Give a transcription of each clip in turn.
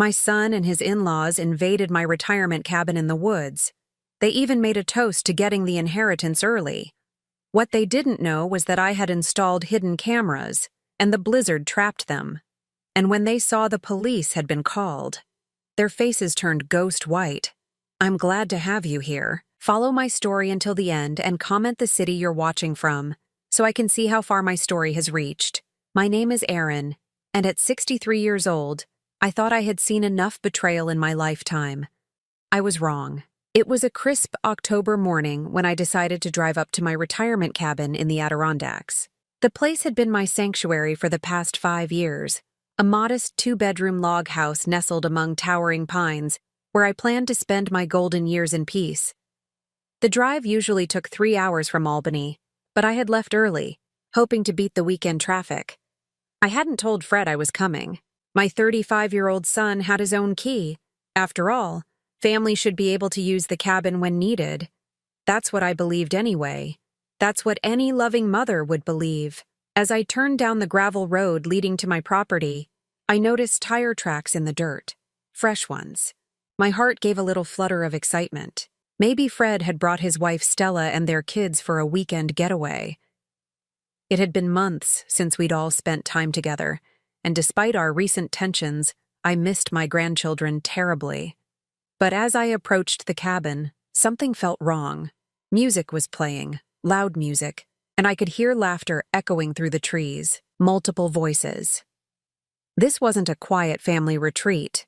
My son and his in-laws invaded my retirement cabin in the woods. They even made a toast to getting the inheritance early. What they didn't know was that I had installed hidden cameras, and the blizzard trapped them. And when they saw the police had been called, their faces turned ghost white. I'm glad to have you here. Follow my story until the end and comment the city you're watching from, so I can see how far my story has reached. My name is Erin, and at 63 years old, I thought I had seen enough betrayal in my lifetime. I was wrong. It was a crisp October morning when I decided to drive up to my retirement cabin in the Adirondacks. The place had been my sanctuary for the past 5 years, a modest 2-bedroom log house nestled among towering pines, where I planned to spend my golden years in peace. The drive usually took 3 hours from Albany, but I had left early, hoping to beat the weekend traffic. I hadn't told Fred I was coming. My 35-year-old son had his own key. After all, family should be able to use the cabin when needed. That's what I believed anyway. That's what any loving mother would believe. As I turned down the gravel road leading to my property, I noticed tire tracks in the dirt. Fresh ones. My heart gave a little flutter of excitement. Maybe Fred had brought his wife Stella and their kids for a weekend getaway. It had been months since we'd all spent time together, and despite our recent tensions, I missed my grandchildren terribly. But as I approached the cabin, something felt wrong. Music was playing, loud music, and I could hear laughter echoing through the trees, multiple voices. This wasn't a quiet family retreat.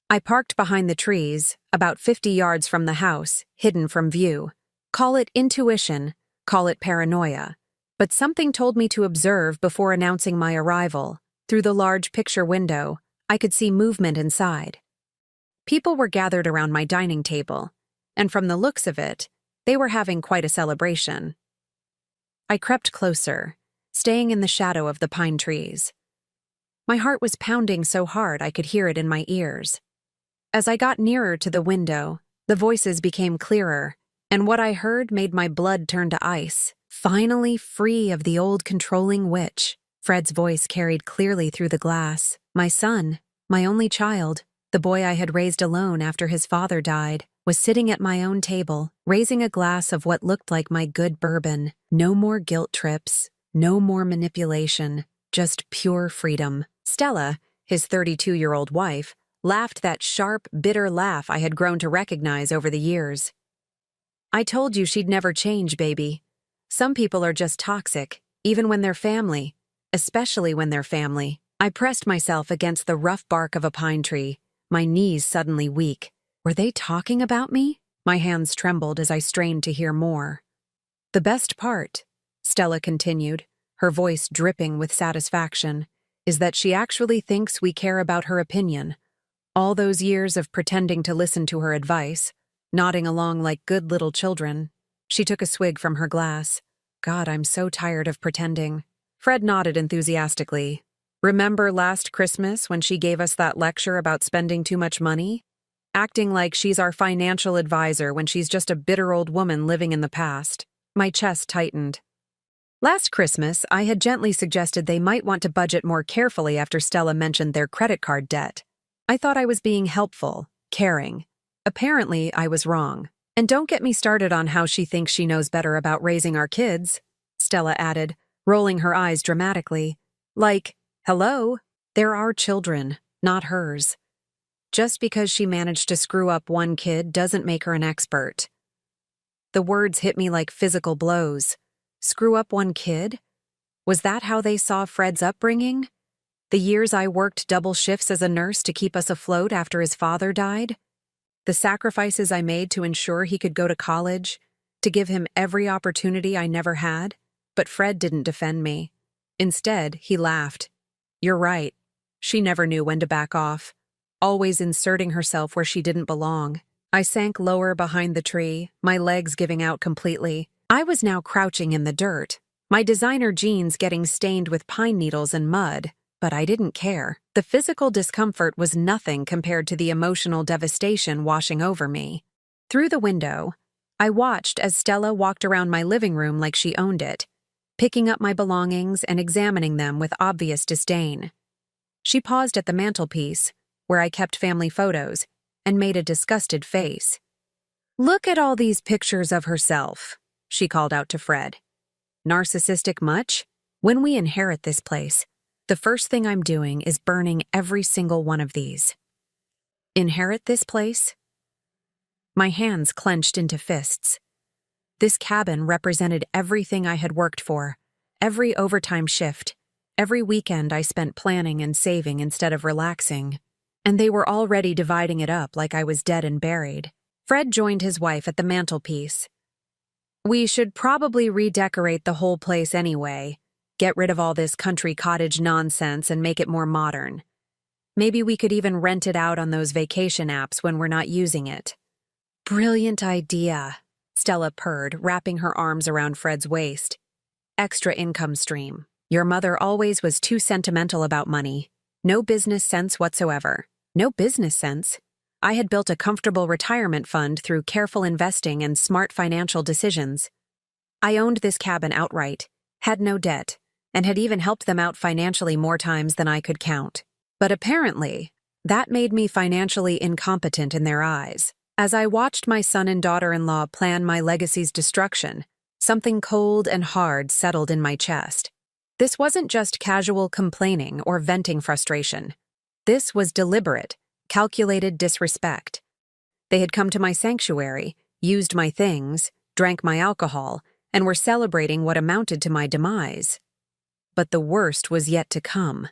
I parked behind the trees, about 50 yards from the house, hidden from view. Call it intuition, call it paranoia, but something told me to observe before announcing my arrival. Through the large picture window, I could see movement inside. People were gathered around my dining table, and from the looks of it, they were having quite a celebration. I crept closer, staying in the shadow of the pine trees. My heart was pounding so hard I could hear it in my ears. As I got nearer to the window, the voices became clearer, and what I heard made my blood turn to ice. Finally free of the old controlling witch, Fred's voice carried clearly through the glass. My son, my only child, the boy I had raised alone after his father died, was sitting at my own table, raising a glass of what looked like my good bourbon. No more guilt trips, no more manipulation, just pure freedom. Stella, his 32-year-old wife, laughed that sharp, bitter laugh I had grown to recognize over the years. I told you she'd never change, baby. Some people are just toxic, even when they're family, especially when they're family. I pressed myself against the rough bark of a pine tree, my knees suddenly weak. Were they talking about me? My hands trembled as I strained to hear more. The best part, Stella continued, her voice dripping with satisfaction, is that she actually thinks we care about her opinion. All those years of pretending to listen to her advice, nodding along like good little children. She took a swig from her glass. God, I'm so tired of pretending. Fred nodded enthusiastically. Remember last Christmas when she gave us that lecture about spending too much money? Acting like she's our financial advisor when she's just a bitter old woman living in the past. My chest tightened. Last Christmas, I had gently suggested they might want to budget more carefully after Stella mentioned their credit card debt. I thought I was being helpful, caring. Apparently, I was wrong. And don't get me started on how she thinks she knows better about raising our kids, Stella added, rolling her eyes dramatically. Like, hello, they're our children, not hers. Just because she managed to screw up one kid doesn't make her an expert. The words hit me like physical blows. Screw up one kid? Was that how they saw Fred's upbringing? The years I worked double shifts as a nurse to keep us afloat after his father died? The sacrifices I made to ensure he could go to college, to give him every opportunity I never had? But Fred didn't defend me. Instead, he laughed. You're right. She never knew when to back off, always inserting herself where she didn't belong. I sank lower behind the tree, my legs giving out completely. I was now crouching in the dirt, my designer jeans getting stained with pine needles and mud, but I didn't care. The physical discomfort was nothing compared to the emotional devastation washing over me. Through the window, I watched as Stella walked around my living room like she owned it, picking up my belongings and examining them with obvious disdain. She paused at the mantelpiece, where I kept family photos, and made a disgusted face. "Look at all these pictures of herself," she called out to Fred. "Narcissistic much? When we inherit this place, the first thing I'm doing is burning every single one of these." Inherit this place? My hands clenched into fists. This cabin represented everything I had worked for, every overtime shift, every weekend I spent planning and saving instead of relaxing. And they were already dividing it up like I was dead and buried. Fred joined his wife at the mantelpiece. "We should probably redecorate the whole place anyway, get rid of all this country cottage nonsense and make it more modern. Maybe we could even rent it out on those vacation apps when we're not using it." "Brilliant idea," Stella purred, wrapping her arms around Fred's waist. "Extra income stream. Your mother always was too sentimental about money. No business sense whatsoever." No business sense. I had built a comfortable retirement fund through careful investing and smart financial decisions. I owned this cabin outright, had no debt, and had even helped them out financially more times than I could count. But apparently, that made me financially incompetent in their eyes. As I watched my son and daughter-in-law plan my legacy's destruction, something cold and hard settled in my chest. This wasn't just casual complaining or venting frustration. This was deliberate, calculated disrespect. They had come to my sanctuary, used my things, drank my alcohol, and were celebrating what amounted to my demise. But the worst was yet to come.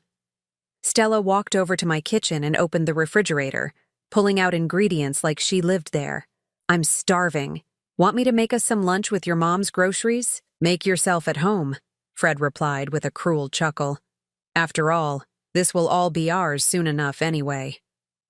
Stella walked over to my kitchen and opened the refrigerator, pulling out ingredients like she lived there. "I'm starving. Want me to make us some lunch with your mom's groceries? Make yourself at home," Fred replied with a cruel chuckle. "After all, this will all be ours soon enough anyway."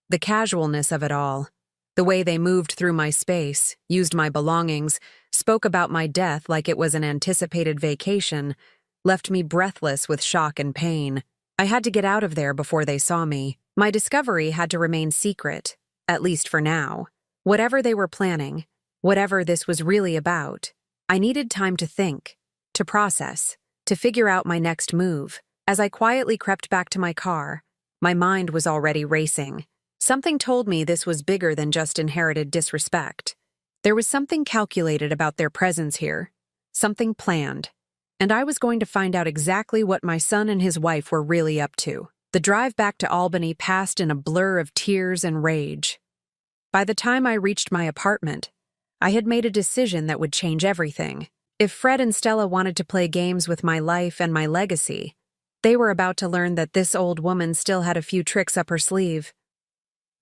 The casualness of it all, the way they moved through my space, used my belongings, spoke about my death like it was an anticipated vacation, left me breathless with shock and pain. I had to get out of there before they saw me. My discovery had to remain secret, at least for now. Whatever they were planning, whatever this was really about, I needed time to think, to process, to figure out my next move. As I quietly crept back to my car, my mind was already racing. Something told me this was bigger than just inherited disrespect. There was something calculated about their presence here, something planned, and I was going to find out exactly what my son and his wife were really up to. The drive back to Albany passed in a blur of tears and rage. By the time I reached my apartment, I had made a decision that would change everything. If Fred and Stella wanted to play games with my life and my legacy, they were about to learn that this old woman still had a few tricks up her sleeve.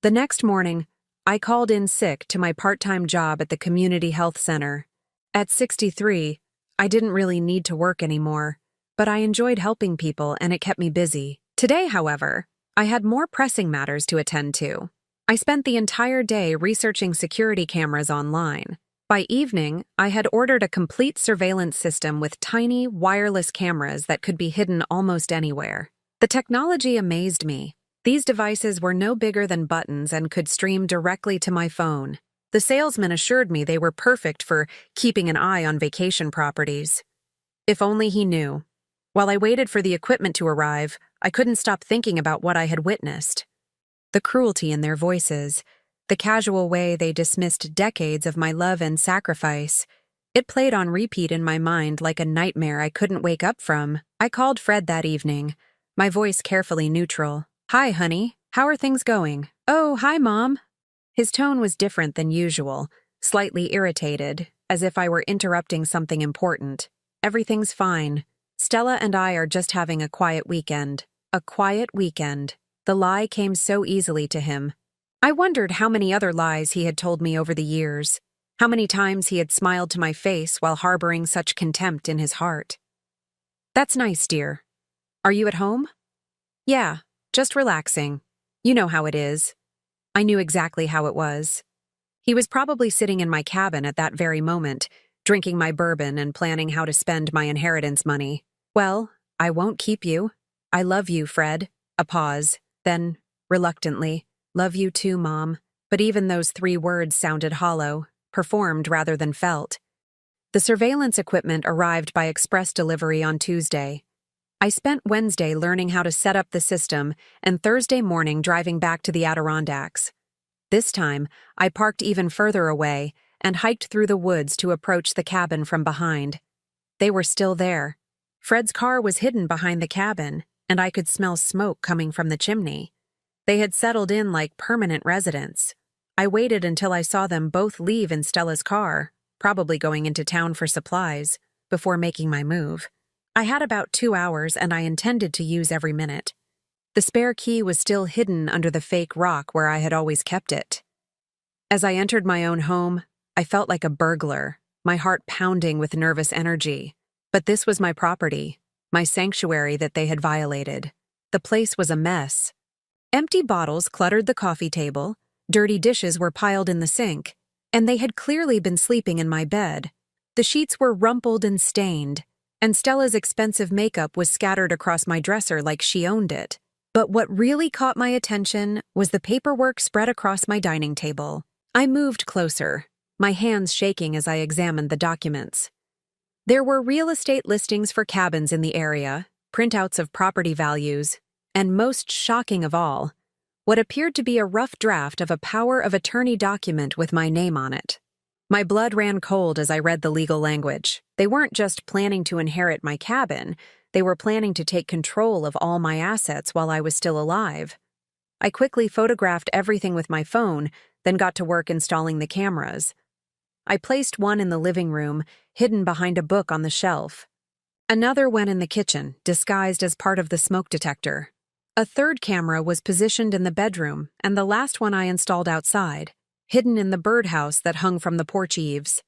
The next morning, I called in sick to my part-time job at the community health center. At 63, I didn't really need to work anymore, but I enjoyed helping people and it kept me busy. Today, however, I had more pressing matters to attend to. I spent the entire day researching security cameras online. By evening, I had ordered a complete surveillance system with tiny, wireless cameras that could be hidden almost anywhere. The technology amazed me. These devices were no bigger than buttons and could stream directly to my phone. The salesman assured me they were perfect for keeping an eye on vacation properties. If only he knew. While I waited for the equipment to arrive, I couldn't stop thinking about what I had witnessed. The cruelty in their voices, the casual way they dismissed decades of my love and sacrifice. It played on repeat in my mind like a nightmare I couldn't wake up from. I called Fred that evening, my voice carefully neutral. "Hi, honey. How are things going?" "Oh, hi, Mom." His tone was different than usual, slightly irritated, as if I were interrupting something important. "Everything's fine. Stella and I are just having a quiet weekend." A quiet weekend. The lie came so easily to him. I wondered how many other lies he had told me over the years, how many times he had smiled to my face while harboring such contempt in his heart. "That's nice, dear. Are you at home?" "Yeah, just relaxing. You know how it is." I knew exactly how it was. He was probably sitting in my cabin at that very moment, drinking my bourbon and planning how to spend my inheritance money. "Well, I won't keep you. I love you, Fred." A pause, then, reluctantly, "Love you too, Mom." But even those 3 words sounded hollow, performed rather than felt. The surveillance equipment arrived by express delivery on Tuesday. I spent Wednesday learning how to set up the system and Thursday morning driving back to the Adirondacks. This time, I parked even further away and hiked through the woods to approach the cabin from behind. They were still there. Fred's car was hidden behind the cabin, and I could smell smoke coming from the chimney. They had settled in like permanent residents. I waited until I saw them both leave in Stella's car, probably going into town for supplies, before making my move. I had about 2 hours, and I intended to use every minute. The spare key was still hidden under the fake rock where I had always kept it. As I entered my own home, I felt like a burglar, my heart pounding with nervous energy. But this was my property, my sanctuary that they had violated. The place was a mess. Empty bottles cluttered the coffee table, dirty dishes were piled in the sink, and they had clearly been sleeping in my bed. The sheets were rumpled and stained, and Stella's expensive makeup was scattered across my dresser like she owned it. But what really caught my attention was the paperwork spread across my dining table. I moved closer, my hands shaking as I examined the documents. There were real estate listings for cabins in the area, printouts of property values, and most shocking of all, what appeared to be a rough draft of a power of attorney document with my name on it. My blood ran cold as I read the legal language. They weren't just planning to inherit my cabin, they were planning to take control of all my assets while I was still alive. I quickly photographed everything with my phone, then got to work installing the cameras. I placed one in the living room, hidden behind a book on the shelf. Another went in the kitchen, disguised as part of the smoke detector. A third camera was positioned in the bedroom, and the last one I installed outside, hidden in the birdhouse that hung from the porch eaves.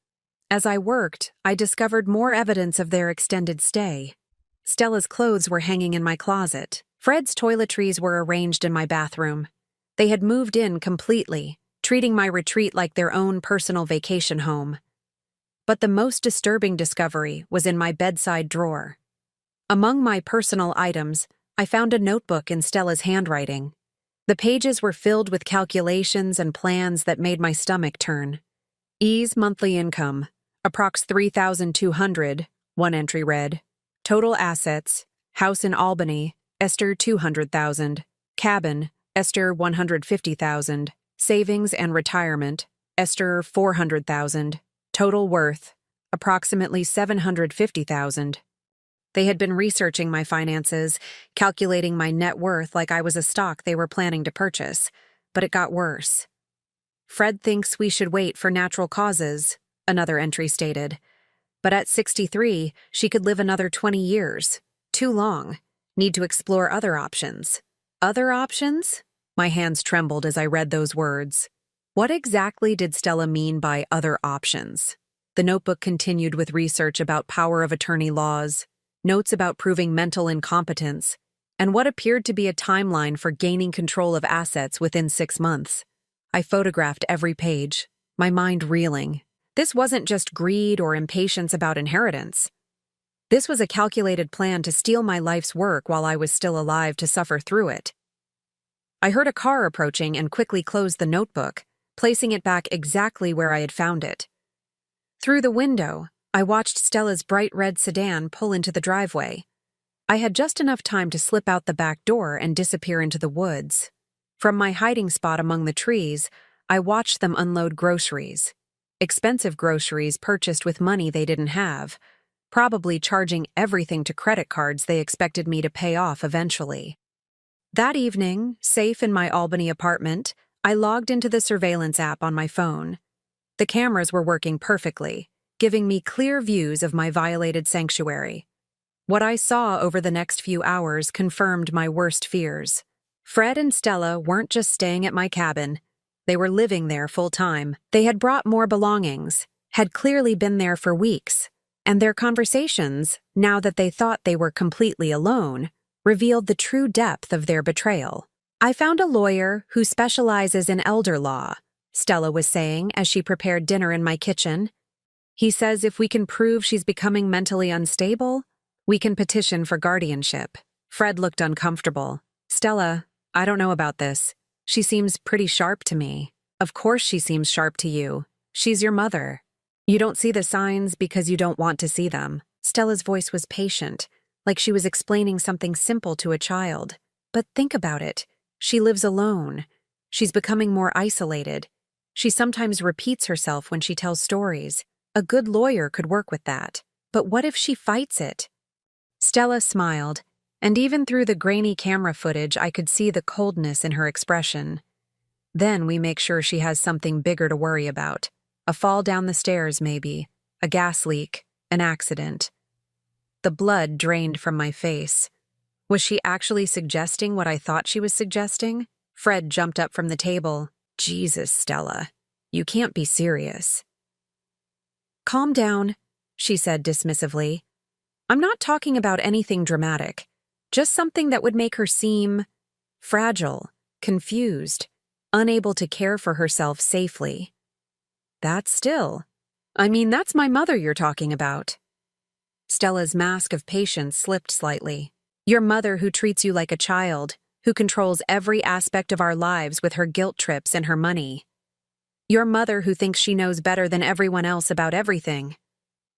As I worked, I discovered more evidence of their extended stay. Stella's clothes were hanging in my closet. Fred's toiletries were arranged in my bathroom. They had moved in completely, treating my retreat like their own personal vacation home. But the most disturbing discovery was in my bedside drawer. Among my personal items, I found a notebook in Stella's handwriting. The pages were filled with calculations and plans that made my stomach turn. E's monthly income, approx $3,200, one entry read. Total assets, house in Albany, Esther $200,000, cabin, Esther $150,000, savings and retirement, Esther $400,000, total worth, approximately $750,000. They had been researching my finances, calculating my net worth like I was a stock they were planning to purchase, but it got worse. Fred thinks we should wait for natural causes, another entry stated. But at 63, she could live another 20 years. Too long. Need to explore other options. Other options? My hands trembled as I read those words. What exactly did Stella mean by other options? The notebook continued with research about power of attorney laws, notes about proving mental incompetence, and what appeared to be a timeline for gaining control of assets within 6 months. I photographed every page, my mind reeling. This wasn't just greed or impatience about inheritance. This was a calculated plan to steal my life's work while I was still alive to suffer through it. I heard a car approaching and quickly closed the notebook, placing it back exactly where I had found it. Through the window, I watched Stella's bright red sedan pull into the driveway. I had just enough time to slip out the back door and disappear into the woods. From my hiding spot among the trees, I watched them unload groceries. Expensive groceries purchased with money they didn't have, probably charging everything to credit cards they expected me to pay off eventually. That evening, safe in my Albany apartment, I logged into the surveillance app on my phone. The cameras were working perfectly, giving me clear views of my violated sanctuary. What I saw over the next few hours confirmed my worst fears. Fred and Stella weren't just staying at my cabin. They were living there full-time. They had brought more belongings, had clearly been there for weeks, and their conversations, now that they thought they were completely alone, revealed the true depth of their betrayal. I found a lawyer who specializes in elder law, Stella was saying as she prepared dinner in my kitchen. He says if we can prove she's becoming mentally unstable, we can petition for guardianship. Fred looked uncomfortable. Stella, I don't know about this. She seems pretty sharp to me. Of course she seems sharp to you. She's your mother. You don't see the signs because you don't want to see them. Stella's voice was patient, like she was explaining something simple to a child. But think about it. She lives alone. She's becoming more isolated. She sometimes repeats herself when she tells stories. A good lawyer could work with that. But what if she fights it? Stella smiled, and even through the grainy camera footage I could see the coldness in her expression. Then we make sure she has something bigger to worry about. A fall down the stairs, maybe. A gas leak. An accident. The blood drained from my face. Was she actually suggesting what I thought she was suggesting? Fred jumped up from the table. Jesus, Stella. You can't be serious. Calm down, she said dismissively. I'm not talking about anything dramatic. Just something that would make her seem fragile, confused, unable to care for herself safely. That's my mother you're talking about. Stella's mask of patience slipped slightly. Your mother who treats you like a child, who controls every aspect of our lives with her guilt trips and her money. Your mother who thinks she knows better than everyone else about everything.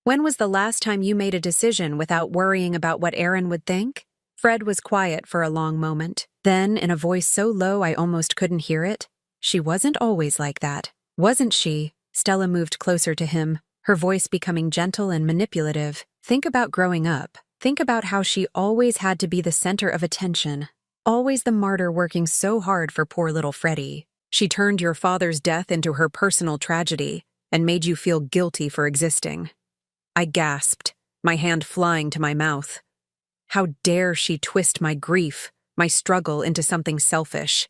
When was the last time you made a decision without worrying about what Aaron would think? Fred was quiet for a long moment. Then, in a voice so low I almost couldn't hear it, she wasn't always like that, wasn't she? Stella moved closer to him, her voice becoming gentle and manipulative. Think about growing up. Think about how she always had to be the center of attention. Always the martyr working so hard for poor little Freddie. She turned your father's death into her personal tragedy and made you feel guilty for existing. I gasped, my hand flying to my mouth. How dare she twist my grief, my struggle into something selfish.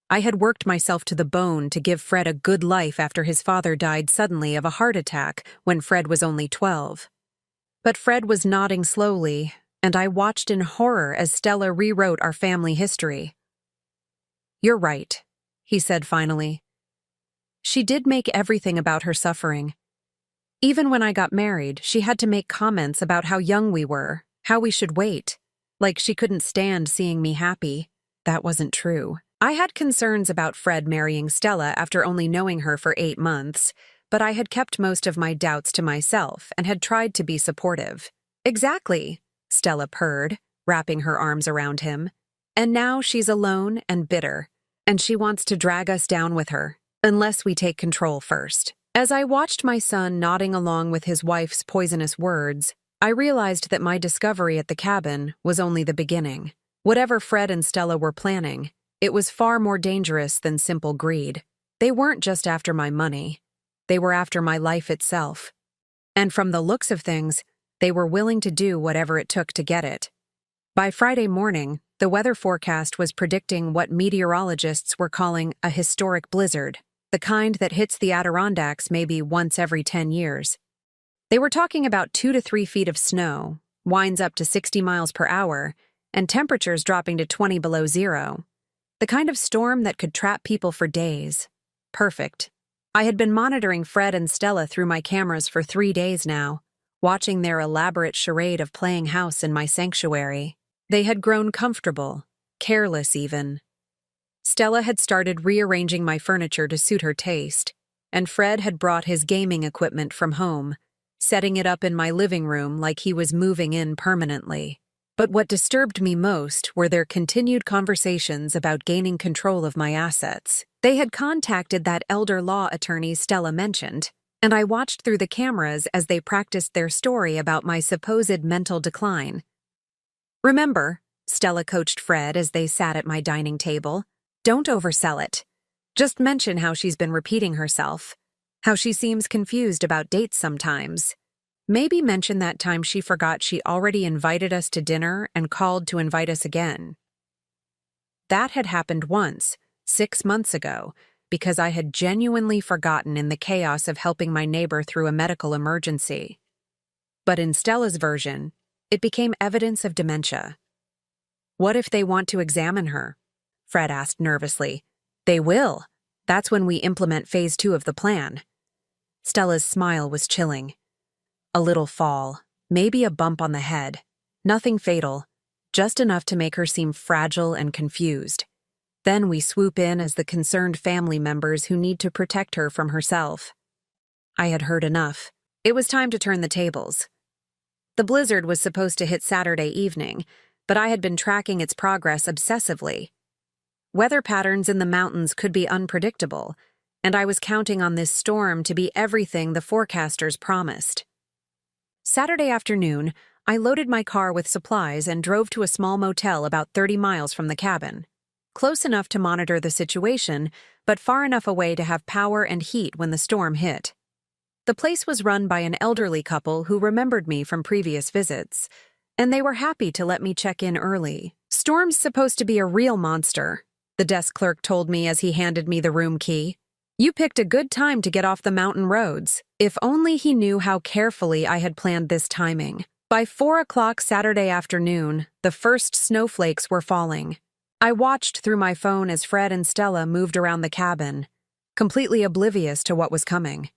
I had worked myself to the bone to give Fred a good life after his father died suddenly of a heart attack when Fred was only 12. But Fred was nodding slowly, and I watched in horror as Stella rewrote our family history. You're right, he said finally. She did make everything about her suffering. Even when I got married, she had to make comments about how young we were, how we should wait, like she couldn't stand seeing me happy. That wasn't true. I had concerns about Fred marrying Stella after only knowing her for 8 months, but I had kept most of my doubts to myself and had tried to be supportive. Exactly, Stella purred, wrapping her arms around him. And now she's alone and bitter, and she wants to drag us down with her, unless we take control first. As I watched my son nodding along with his wife's poisonous words, I realized that my discovery at the cabin was only the beginning. Whatever Fred and Stella were planning, it was far more dangerous than simple greed. They weren't just after my money. They were after my life itself. And from the looks of things, they were willing to do whatever it took to get it. By Friday morning, the weather forecast was predicting what meteorologists were calling a historic blizzard, the kind that hits the Adirondacks maybe once every 10 years. They were talking about 2 to 3 feet of snow, winds up to 60 miles per hour, and temperatures dropping to 20 below zero. The kind of storm that could trap people for days. Perfect. I had been monitoring Fred and Stella through my cameras for 3 days now, watching their elaborate charade of playing house in my sanctuary. They had grown comfortable, careless even. Stella had started rearranging my furniture to suit her taste, and Fred had brought his gaming equipment from home, setting it up in my living room like he was moving in permanently. But what disturbed me most were their continued conversations about gaining control of my assets. They had contacted that elder law attorney Stella mentioned, and I watched through the cameras as they practiced their story about my supposed mental decline. Remember, Stella coached Fred as they sat at my dining table, don't oversell it. Just mention how she's been repeating herself, how she seems confused about dates sometimes. Maybe mention that time she forgot she already invited us to dinner and called to invite us again. That had happened once, 6 months ago, because I had genuinely forgotten in the chaos of helping my neighbor through a medical emergency. But in Stella's version, it became evidence of dementia. What if they want to examine her? Fred asked nervously. They will. That's when we implement phase 2 of the plan. Stella's smile was chilling. A little fall, maybe a bump on the head. Nothing fatal, just enough to make her seem fragile and confused. Then we swoop in as the concerned family members who need to protect her from herself. I had heard enough. It was time to turn the tables. The blizzard was supposed to hit Saturday evening, but I had been tracking its progress obsessively. Weather patterns in the mountains could be unpredictable, and I was counting on this storm to be everything the forecasters promised. Saturday afternoon, I loaded my car with supplies and drove to a small motel about 30 miles from the cabin. Close enough to monitor the situation, but far enough away to have power and heat when the storm hit. The place was run by an elderly couple who remembered me from previous visits, and they were happy to let me check in early. "Storm's supposed to be a real monster," the desk clerk told me as he handed me the room key. "You picked a good time to get off the mountain roads." If only he knew how carefully I had planned this timing. By 4 o'clock Saturday afternoon, the first snowflakes were falling. I watched through my phone as Fred and Stella moved around the cabin, completely oblivious to what was coming.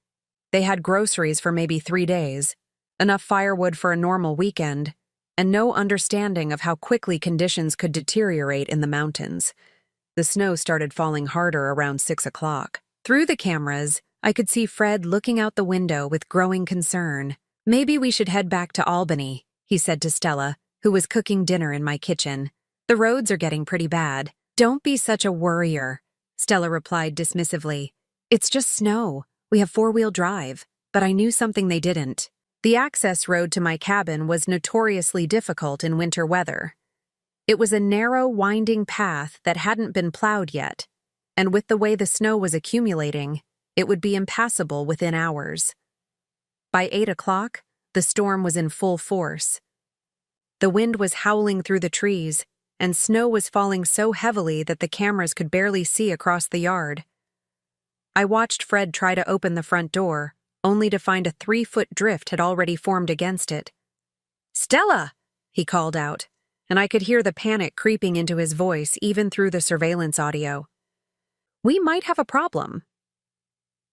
They had groceries for maybe 3 days, enough firewood for a normal weekend, and no understanding of how quickly conditions could deteriorate in the mountains. The snow started falling harder around 6 o'clock. Through the cameras, I could see Fred looking out the window with growing concern. "Maybe we should head back to Albany," he said to Stella, who was cooking dinner in my kitchen. "The roads are getting pretty bad." "Don't be such a worrier," Stella replied dismissively. "It's just snow. We have 4-wheel drive." But I knew something they didn't. The access road to my cabin was notoriously difficult in winter weather. It was a narrow, winding path that hadn't been plowed yet, and with the way the snow was accumulating, it would be impassable within hours. By 8 o'clock, the storm was in full force. The wind was howling through the trees, and snow was falling so heavily that the cameras could barely see across the yard. I watched Fred try to open the front door, only to find a 3-foot drift had already formed against it. "Stella!" he called out, and I could hear the panic creeping into his voice even through the surveillance audio. "We might have a problem."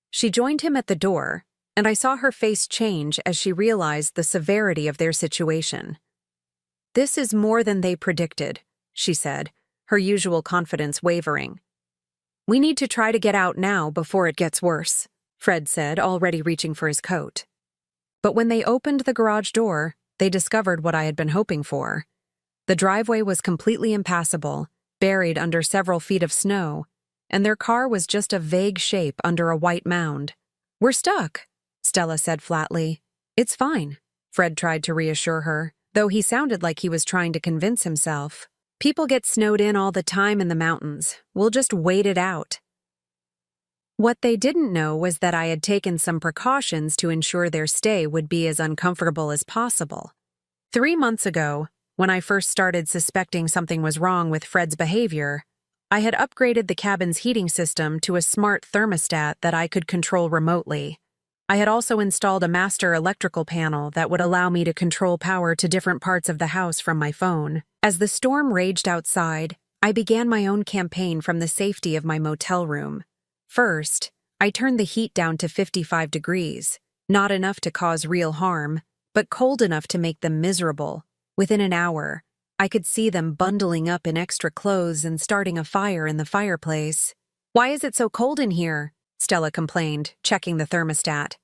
She joined him at the door, and I saw her face change as she realized the severity of their situation. "This is more than they predicted," she said, her usual confidence wavering. "We need to try to get out now before it gets worse," Fred said, already reaching for his coat. But when they opened the garage door, they discovered what I had been hoping for. The driveway was completely impassable, buried under several feet of snow, and their car was just a vague shape under a white mound. "We're stuck," Stella said flatly. "It's fine," Fred tried to reassure her, though he sounded like he was trying to convince himself. "People get snowed in all the time in the mountains. We'll just wait it out." What they didn't know was that I had taken some precautions to ensure their stay would be as uncomfortable as possible. 3 months ago, when I first started suspecting something was wrong with Fred's behavior, I had upgraded the cabin's heating system to a smart thermostat that I could control remotely. I had also installed a master electrical panel that would allow me to control power to different parts of the house from my phone. As the storm raged outside, I began my own campaign from the safety of my motel room. First, I turned the heat down to 55 degrees, not enough to cause real harm, but cold enough to make them miserable. Within an hour, I could see them bundling up in extra clothes and starting a fire in the fireplace. "Why is it so cold in here?" Stella complained, checking the thermostat.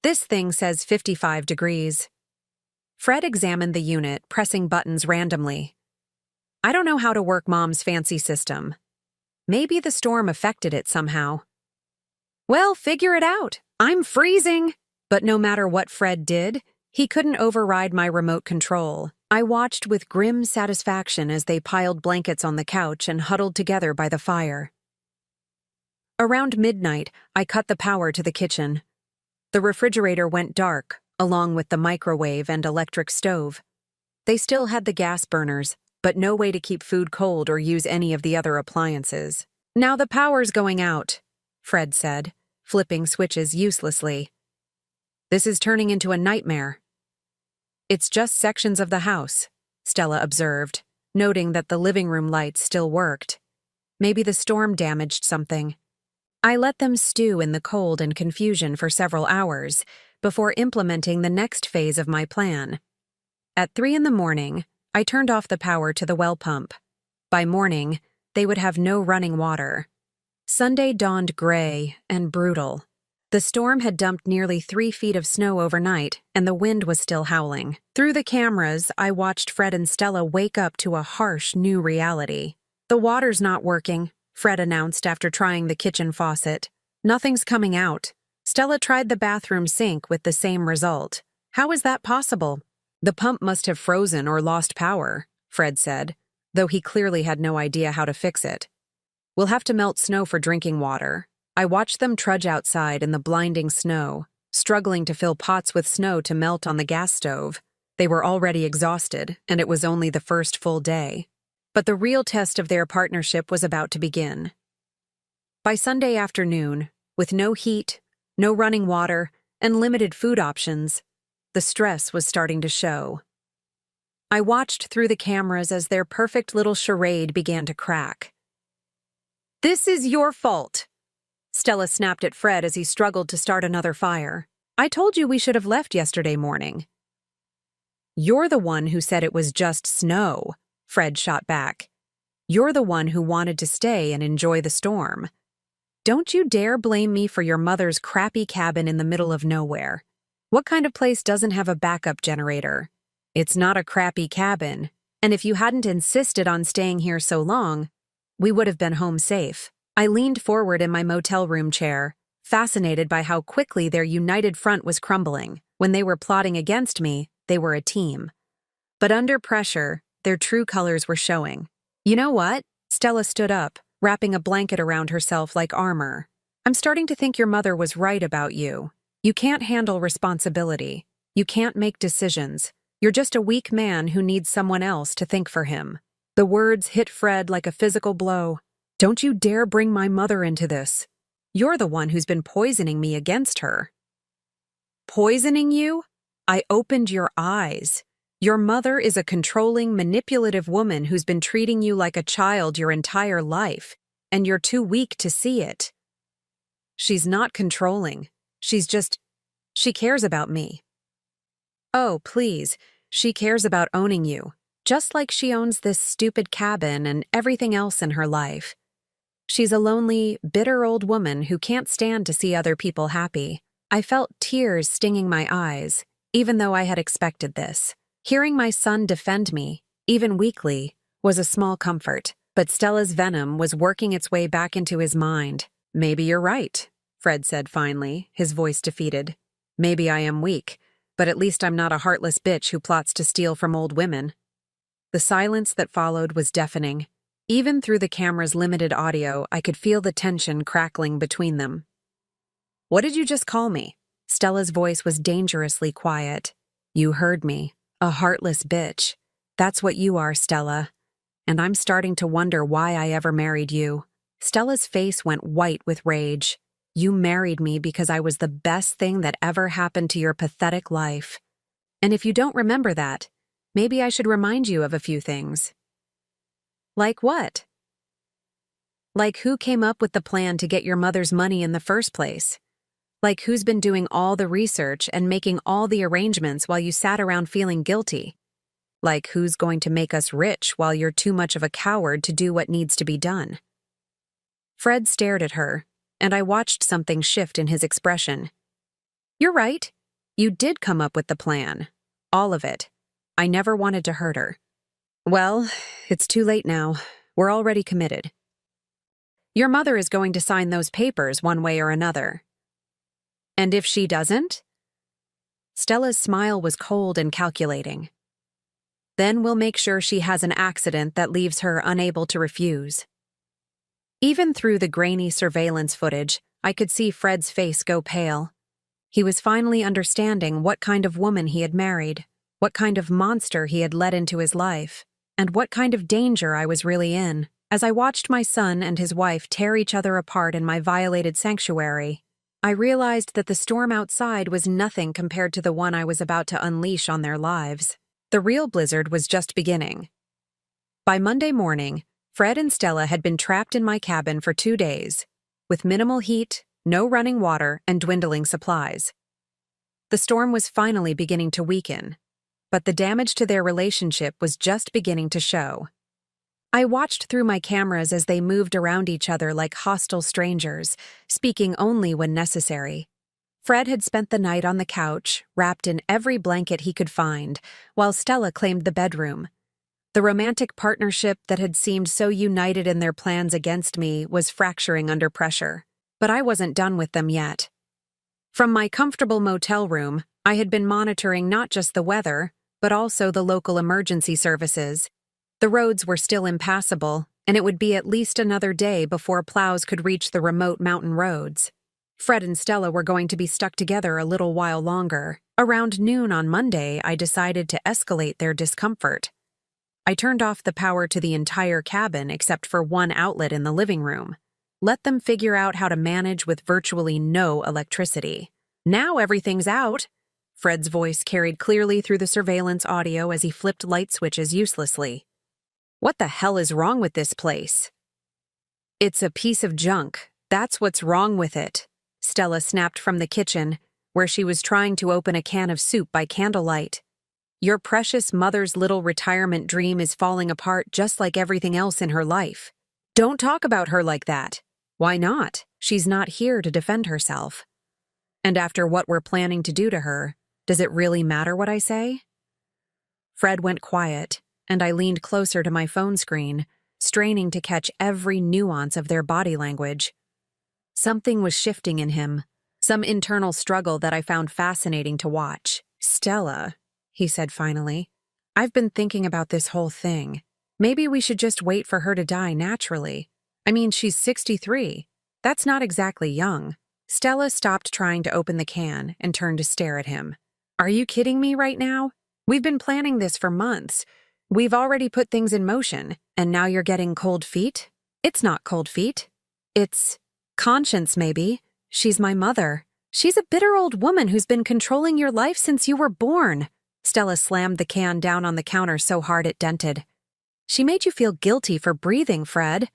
"This thing says 55 degrees. Fred examined the unit, pressing buttons randomly. "I don't know how to work Mom's fancy system. Maybe the storm affected it somehow." "Well, figure it out. I'm freezing." But no matter what Fred did, he couldn't override my remote control. I watched with grim satisfaction as they piled blankets on the couch and huddled together by the fire. Around midnight, I cut the power to the kitchen. The refrigerator went dark, along with the microwave and electric stove. They still had the gas burners, but no way to keep food cold or use any of the other appliances. "Now the power's going out," Fred said, flipping switches uselessly. "This is turning into a nightmare." "It's just sections of the house," Stella observed, noting that the living room lights still worked. Maybe the storm damaged something. I let them stew in the cold and confusion for several hours before implementing the next phase of my plan. At 3 in the morning, I turned off the power to the well pump. By morning, they would have no running water. Sunday dawned gray and brutal. The storm had dumped nearly 3 feet of snow overnight, and the wind was still howling. Through the cameras, I watched Fred and Stella wake up to a harsh new reality. "The water's not working," Fred announced after trying the kitchen faucet. "Nothing's coming out." Stella tried the bathroom sink with the same result. "How is that possible?" "The pump must have frozen or lost power," Fred said, though he clearly had no idea how to fix it. "We'll have to melt snow for drinking water." I watched them trudge outside in the blinding snow, struggling to fill pots with snow to melt on the gas stove. They were already exhausted, and it was only the first full day. But the real test of their partnership was about to begin. By Sunday afternoon, with no heat, no running water, and limited food options, the stress was starting to show. I watched through the cameras as their perfect little charade began to crack. "This is your fault," Stella snapped at Fred as he struggled to start another fire. "I told you we should have left yesterday morning." "You're the one who said it was just snow," Fred shot back. "You're the one who wanted to stay and enjoy the storm. Don't you dare blame me for your mother's crappy cabin in the middle of nowhere. What kind of place doesn't have a backup generator? It's not a crappy cabin, and if you hadn't insisted on staying here so long, we would have been home safe." I leaned forward in my motel room chair, fascinated by how quickly their united front was crumbling. When they were plotting against me, they were a team. But under pressure, their true colors were showing. "You know what?" Stella stood up, wrapping a blanket around herself like armor. "I'm starting to think your mother was right about you. You can't handle responsibility. You can't make decisions. You're just a weak man who needs someone else to think for him." The words hit Fred like a physical blow. "Don't you dare bring my mother into this. You're the one who's been poisoning me against her." "Poisoning you? I opened your eyes. Your mother is a controlling, manipulative woman who's been treating you like a child your entire life, and you're too weak to see it." "She's not controlling. She cares about me." "Oh, please, she cares about owning you, just like she owns this stupid cabin and everything else in her life. She's a lonely, bitter old woman who can't stand to see other people happy." I felt tears stinging my eyes, even though I had expected this. Hearing my son defend me, even weakly, was a small comfort, but Stella's venom was working its way back into his mind. "Maybe you're right," Fred said finally, his voice defeated. "Maybe I am weak, but at least I'm not a heartless bitch who plots to steal from old women." The silence that followed was deafening. Even through the camera's limited audio, I could feel the tension crackling between them. "What did you just call me?" Stella's voice was dangerously quiet. "You heard me. A heartless bitch. That's what you are, Stella. And I'm starting to wonder why I ever married you." Stella's face went white with rage. "You married me because I was the best thing that ever happened to your pathetic life. And if you don't remember that, maybe I should remind you of a few things." "Like what?" "Like who came up with the plan to get your mother's money in the first place? Like who's been doing all the research and making all the arrangements while you sat around feeling guilty? Like who's going to make us rich while you're too much of a coward to do what needs to be done?" Fred stared at her, and I watched something shift in his expression. "You're right. You did come up with the plan. All of it. I never wanted to hurt her." "Well, it's too late now. We're already committed. Your mother is going to sign those papers one way or another." "And if she doesn't?" Stella's smile was cold and calculating. "Then we'll make sure she has an accident that leaves her unable to refuse." Even through the grainy surveillance footage, I could see Fred's face go pale. He was finally understanding what kind of woman he had married, what kind of monster he had let into his life, and what kind of danger I was really in. As I watched my son and his wife tear each other apart in my violated sanctuary, I realized that the storm outside was nothing compared to the one I was about to unleash on their lives. The real blizzard was just beginning. By Monday morning, Fred and Stella had been trapped in my cabin for 2 days, with minimal heat, no running water, and dwindling supplies. The storm was finally beginning to weaken, but the damage to their relationship was just beginning to show. I watched through my cameras as they moved around each other like hostile strangers, speaking only when necessary. Fred had spent the night on the couch, wrapped in every blanket he cored find, while Stella claimed the bedroom. The romantic partnership that had seemed so united in their plans against me was fracturing under pressure. But I wasn't done with them yet. From my comfortable motel room, I had been monitoring not just the weather, but also the local emergency services. The roads were still impassable, and it would be at least another day before plows could reach the remote mountain roads. Fred and Stella were going to be stuck together a little while longer. Around noon on Monday, I decided to escalate their discomfort. I turned off the power to the entire cabin except for one outlet in the living room. Let them figure out how to manage with virtually no electricity. Now everything's out. Fred's voice carried clearly through the surveillance audio as he flipped light switches uselessly. What the hell is wrong with this place? It's a piece of junk. That's what's wrong with it. Stella snapped from the kitchen, where she was trying to open a can of soup by candlelight. Your precious mother's little retirement dream is falling apart just like everything else in her life. Don't talk about her like that. Why not? She's not here to defend herself. And after what we're planning to do to her, does it really matter what I say? Fred went quiet, and I leaned closer to my phone screen, straining to catch every nuance of their body language. Something was shifting in him, some internal struggle that I found fascinating to watch. Stella, he said finally, I've been thinking about this whole thing. Maybe we should just wait for her to die naturally. I mean, she's 63. That's not exactly young. Stella stopped trying to open the can and turned to stare at him. Are you kidding me right now? We've been planning this for months. We've already put things in motion, and now you're getting cold feet? It's not cold feet. It's conscience, maybe. She's my mother. She's a bitter old woman who's been controlling your life since you were born. Stella slammed the can down on the counter so hard it dented. She made you feel guilty for breathing, Fred.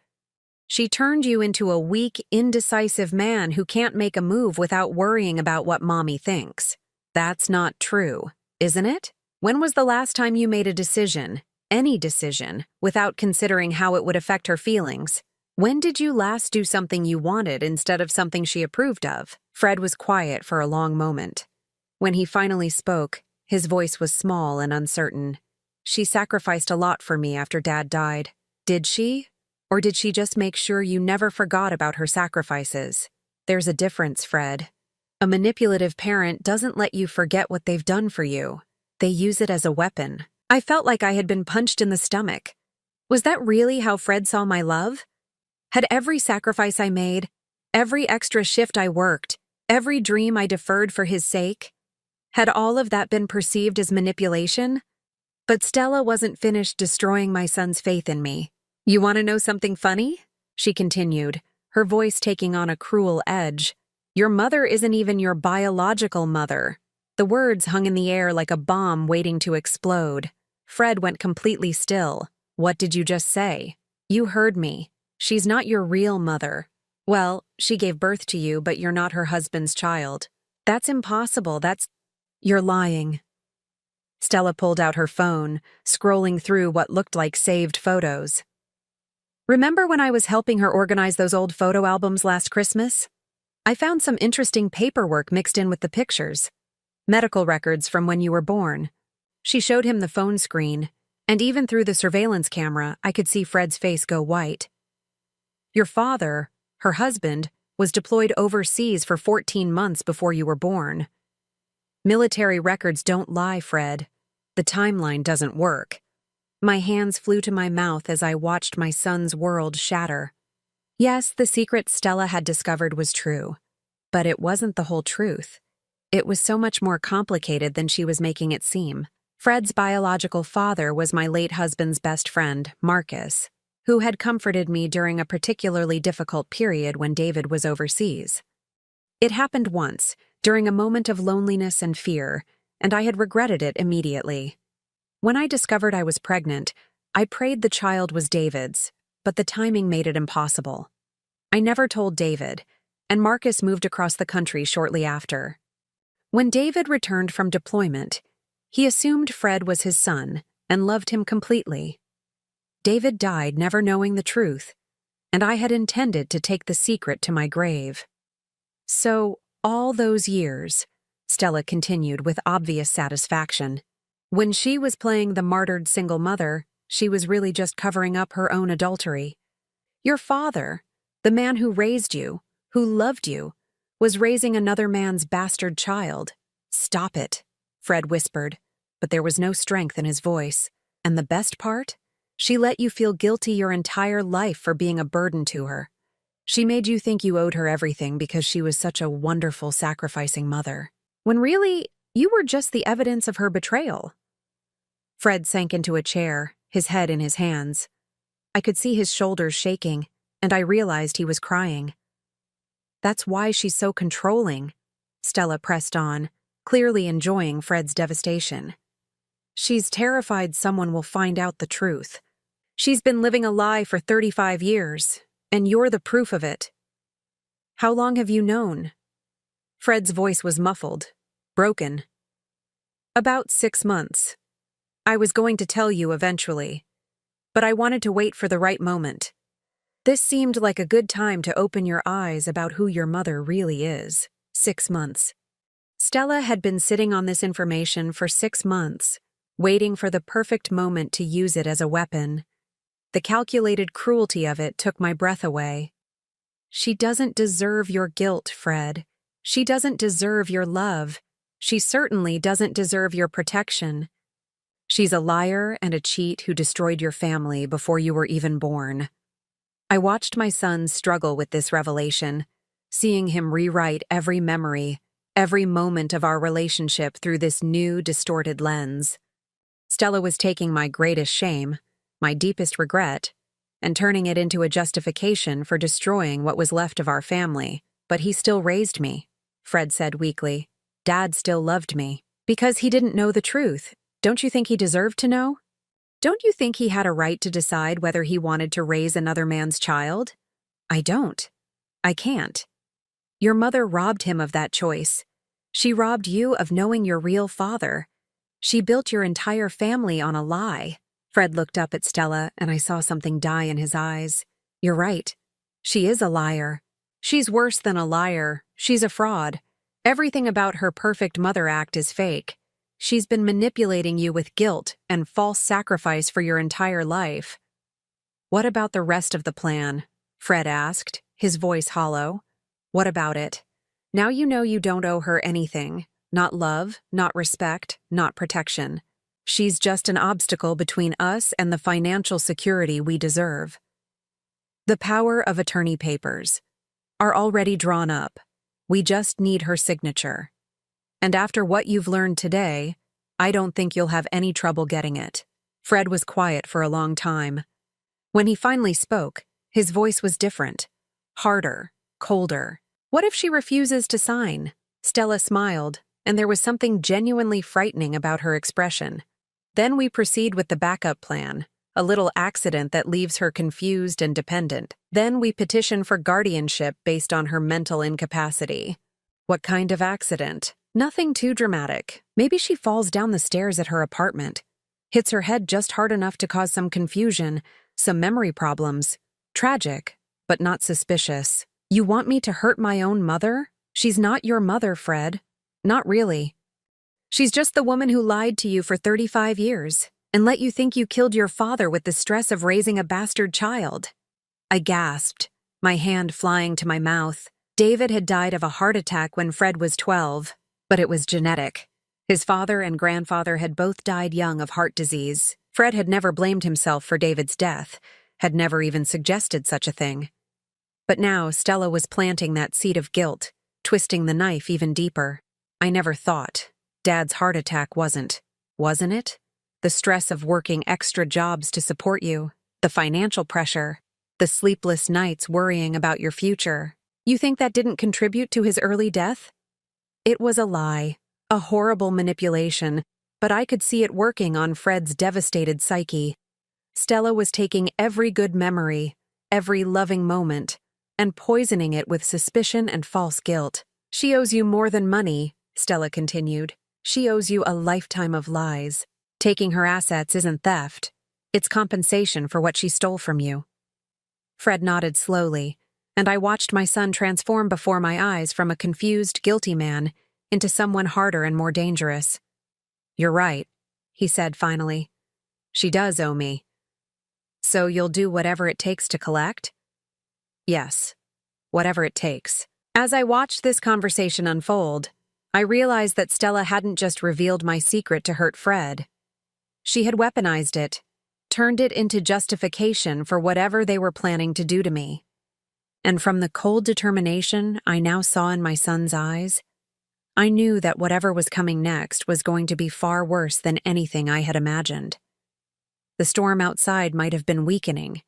She turned you into a weak, indecisive man who can't make a move without worrying about what mommy thinks. That's not true, isn't it? When was the last time you made a decision, any decision, without considering how it would affect her feelings? When did you last do something you wanted instead of something she approved of? Fred was quiet for a long moment. When he finally spoke, his voice was small and uncertain. She sacrificed a lot for me after Dad died. Did she? Or did she just make sure you never forgot about her sacrifices? There's a difference, Fred. A manipulative parent doesn't let you forget what they've done for you. They use it as a weapon. I felt like I had been punched in the stomach. Was that really how Fred saw my love? Had every sacrifice I made, every extra shift I worked, every dream I deferred for his sake, had all of that been perceived as manipulation? But Stella wasn't finished destroying my son's faith in me. You want to know something funny? She continued, her voice taking on a cruel edge. Your mother isn't even your biological mother. The words hung in the air like a bomb waiting to explode. Fred went completely still. What did you just say? You heard me. She's not your real mother. Well, she gave birth to you, but you're not her husband's child. That's impossible. You're lying. Stella pulled out her phone, scrolling through what looked like saved photos. Remember when I was helping her organize those old photo albums last Christmas? I found some interesting paperwork mixed in with the pictures. Medical records from when you were born. She showed him the phone screen, and even through the surveillance camera, I could see Fred's face go white. Your father, her husband, was deployed overseas for 14 months before you were born. Military records don't lie, Fred. The timeline doesn't work. My hands flew to my mouth as I watched my son's world shatter. Yes, the secret Stella had discovered was true, but it wasn't the whole truth. It was so much more complicated than she was making it seem. Fred's biological father was my late husband's best friend, Marcus, who had comforted me during a particularly difficult period when David was overseas. It happened once, during a moment of loneliness and fear, and I had regretted it immediately. When I discovered I was pregnant, I prayed the child was David's, but the timing made it impossible. I never told David, and Marcus moved across the country shortly after. When David returned from deployment, he assumed Fred was his son and loved him completely. David died never knowing the truth, and I had intended to take the secret to my grave. So, All those years, Stella continued with obvious satisfaction. When she was playing the martyred single mother, she was really just covering up her own adultery. Your father, the man who raised you, who loved you, was raising another man's bastard child. Stop it, Fred whispered, but there was no strength in his voice. And the best part? She let you feel guilty your entire life for being a burden to her. She made you think you owed her everything because she was such a wonderful, sacrificing mother. When really, you were just the evidence of her betrayal. Fred sank into a chair, his head in his hands. I could see his shoulders shaking, and I realized he was crying. That's why she's so controlling, Stella pressed on, clearly enjoying Fred's devastation. She's terrified someone will find out the truth. She's been living a lie for 35 years, and you're the proof of it. How long have you known? Fred's voice was muffled, broken. About 6 months. I was going to tell you eventually, but I wanted to wait for the right moment. This seemed like a good time to open your eyes about who your mother really is. 6 months. Stella had been sitting on this information for 6 months, waiting for the perfect moment to use it as a weapon. The calculated cruelty of it took my breath away. She doesn't deserve your guilt, Fred. She doesn't deserve your love. She certainly doesn't deserve your protection. She's a liar and a cheat who destroyed your family before you were even born. I watched my son struggle with this revelation, seeing him rewrite every memory, every moment of our relationship through this new, distorted lens. Stella was taking my greatest shame, my deepest regret, and turning it into a justification for destroying what was left of our family. But he still raised me, Fred said weakly. Dad still loved me. Because he didn't know the truth. Don't you think he deserved to know? Don't you think he had a right to decide whether he wanted to raise another man's child? I don't. I can't. Your mother robbed him of that choice. She robbed you of knowing your real father. She built your entire family on a lie. Fred looked up at Stella, and I saw something die in his eyes. You're right. She is a liar. She's worse than a liar. She's a fraud. Everything about her perfect mother act is fake. She's been manipulating you with guilt and false sacrifice for your entire life. What about the rest of the plan? Fred asked, his voice hollow. What about it? Now you know you don't owe her anything. Not love, not respect, not protection. She's just an obstacle between us and the financial security we deserve. The power of attorney papers are already drawn up. We just need her signature. And after what you've learned today, I don't think you'll have any trouble getting it. Fred was quiet for a long time. When he finally spoke, his voice was different, harder, colder. What if she refuses to sign? Stella smiled, and there was something genuinely frightening about her expression. Then we proceed with the backup plan, a little accident that leaves her confused and dependent. Then we petition for guardianship based on her mental incapacity. What kind of accident? Nothing too dramatic. Maybe she falls down the stairs at her apartment, hits her head just hard enough to cause some confusion, some memory problems. Tragic, but not suspicious. You want me to hurt my own mother? She's not your mother, Fred. Not really. She's just the woman who lied to you for 35 years and let you think you killed your father with the stress of raising a bastard child. I gasped, my hand flying to my mouth. David had died of a heart attack when Fred was 12, but it was genetic. His father and grandfather had both died young of heart disease. Fred had never blamed himself for David's death, had never even suggested such a thing. But now Stella was planting that seed of guilt, twisting the knife even deeper. I never thought. Dad's heart attack wasn't it? The stress of working extra jobs to support you, the financial pressure, the sleepless nights worrying about your future. You think that didn't contribute to his early death? It was a lie, a horrible manipulation, but I could see it working on Fred's devastated psyche. Stella was taking every good memory, every loving moment, and poisoning it with suspicion and false guilt. She owes you more than money, Stella continued. She owes you a lifetime of lies. Taking her assets isn't theft. It's compensation for what she stole from you. Fred nodded slowly, and I watched my son transform before my eyes from a confused, guilty man into someone harder and more dangerous. "You're right," he said finally. "She does owe me. So you'll do whatever it takes to collect?" "Yes, whatever it takes." As I watched this conversation unfold, I realized that Stella hadn't just revealed my secret to hurt Fred. She had weaponized it, turned it into justification for whatever they were planning to do to me. And from the cold determination I now saw in my son's eyes, I knew that whatever was coming next was going to be far worse than anything I had imagined. The storm outside might have been weakening,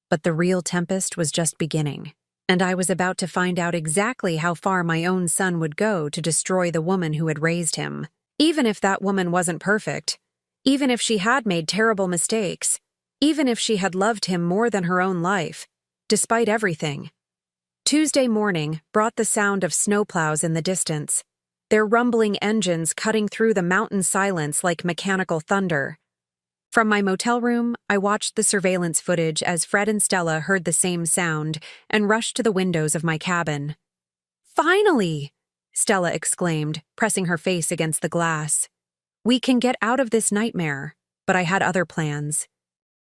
but the real tempest was just beginning, and I was about to find out exactly how far my own son would go to destroy the woman who had raised him. Even if that woman wasn't perfect, even if she had made terrible mistakes, even if she had loved him more than her own life, despite everything. Tuesday morning brought the sound of snowplows in the distance, their rumbling engines cutting through the mountain silence like mechanical thunder. From my motel room, I watched the surveillance footage as Fred and Stella heard the same sound and rushed to the windows of my cabin. "Finally!" Stella exclaimed, pressing her face against the glass. "We can get out of this nightmare," but I had other plans.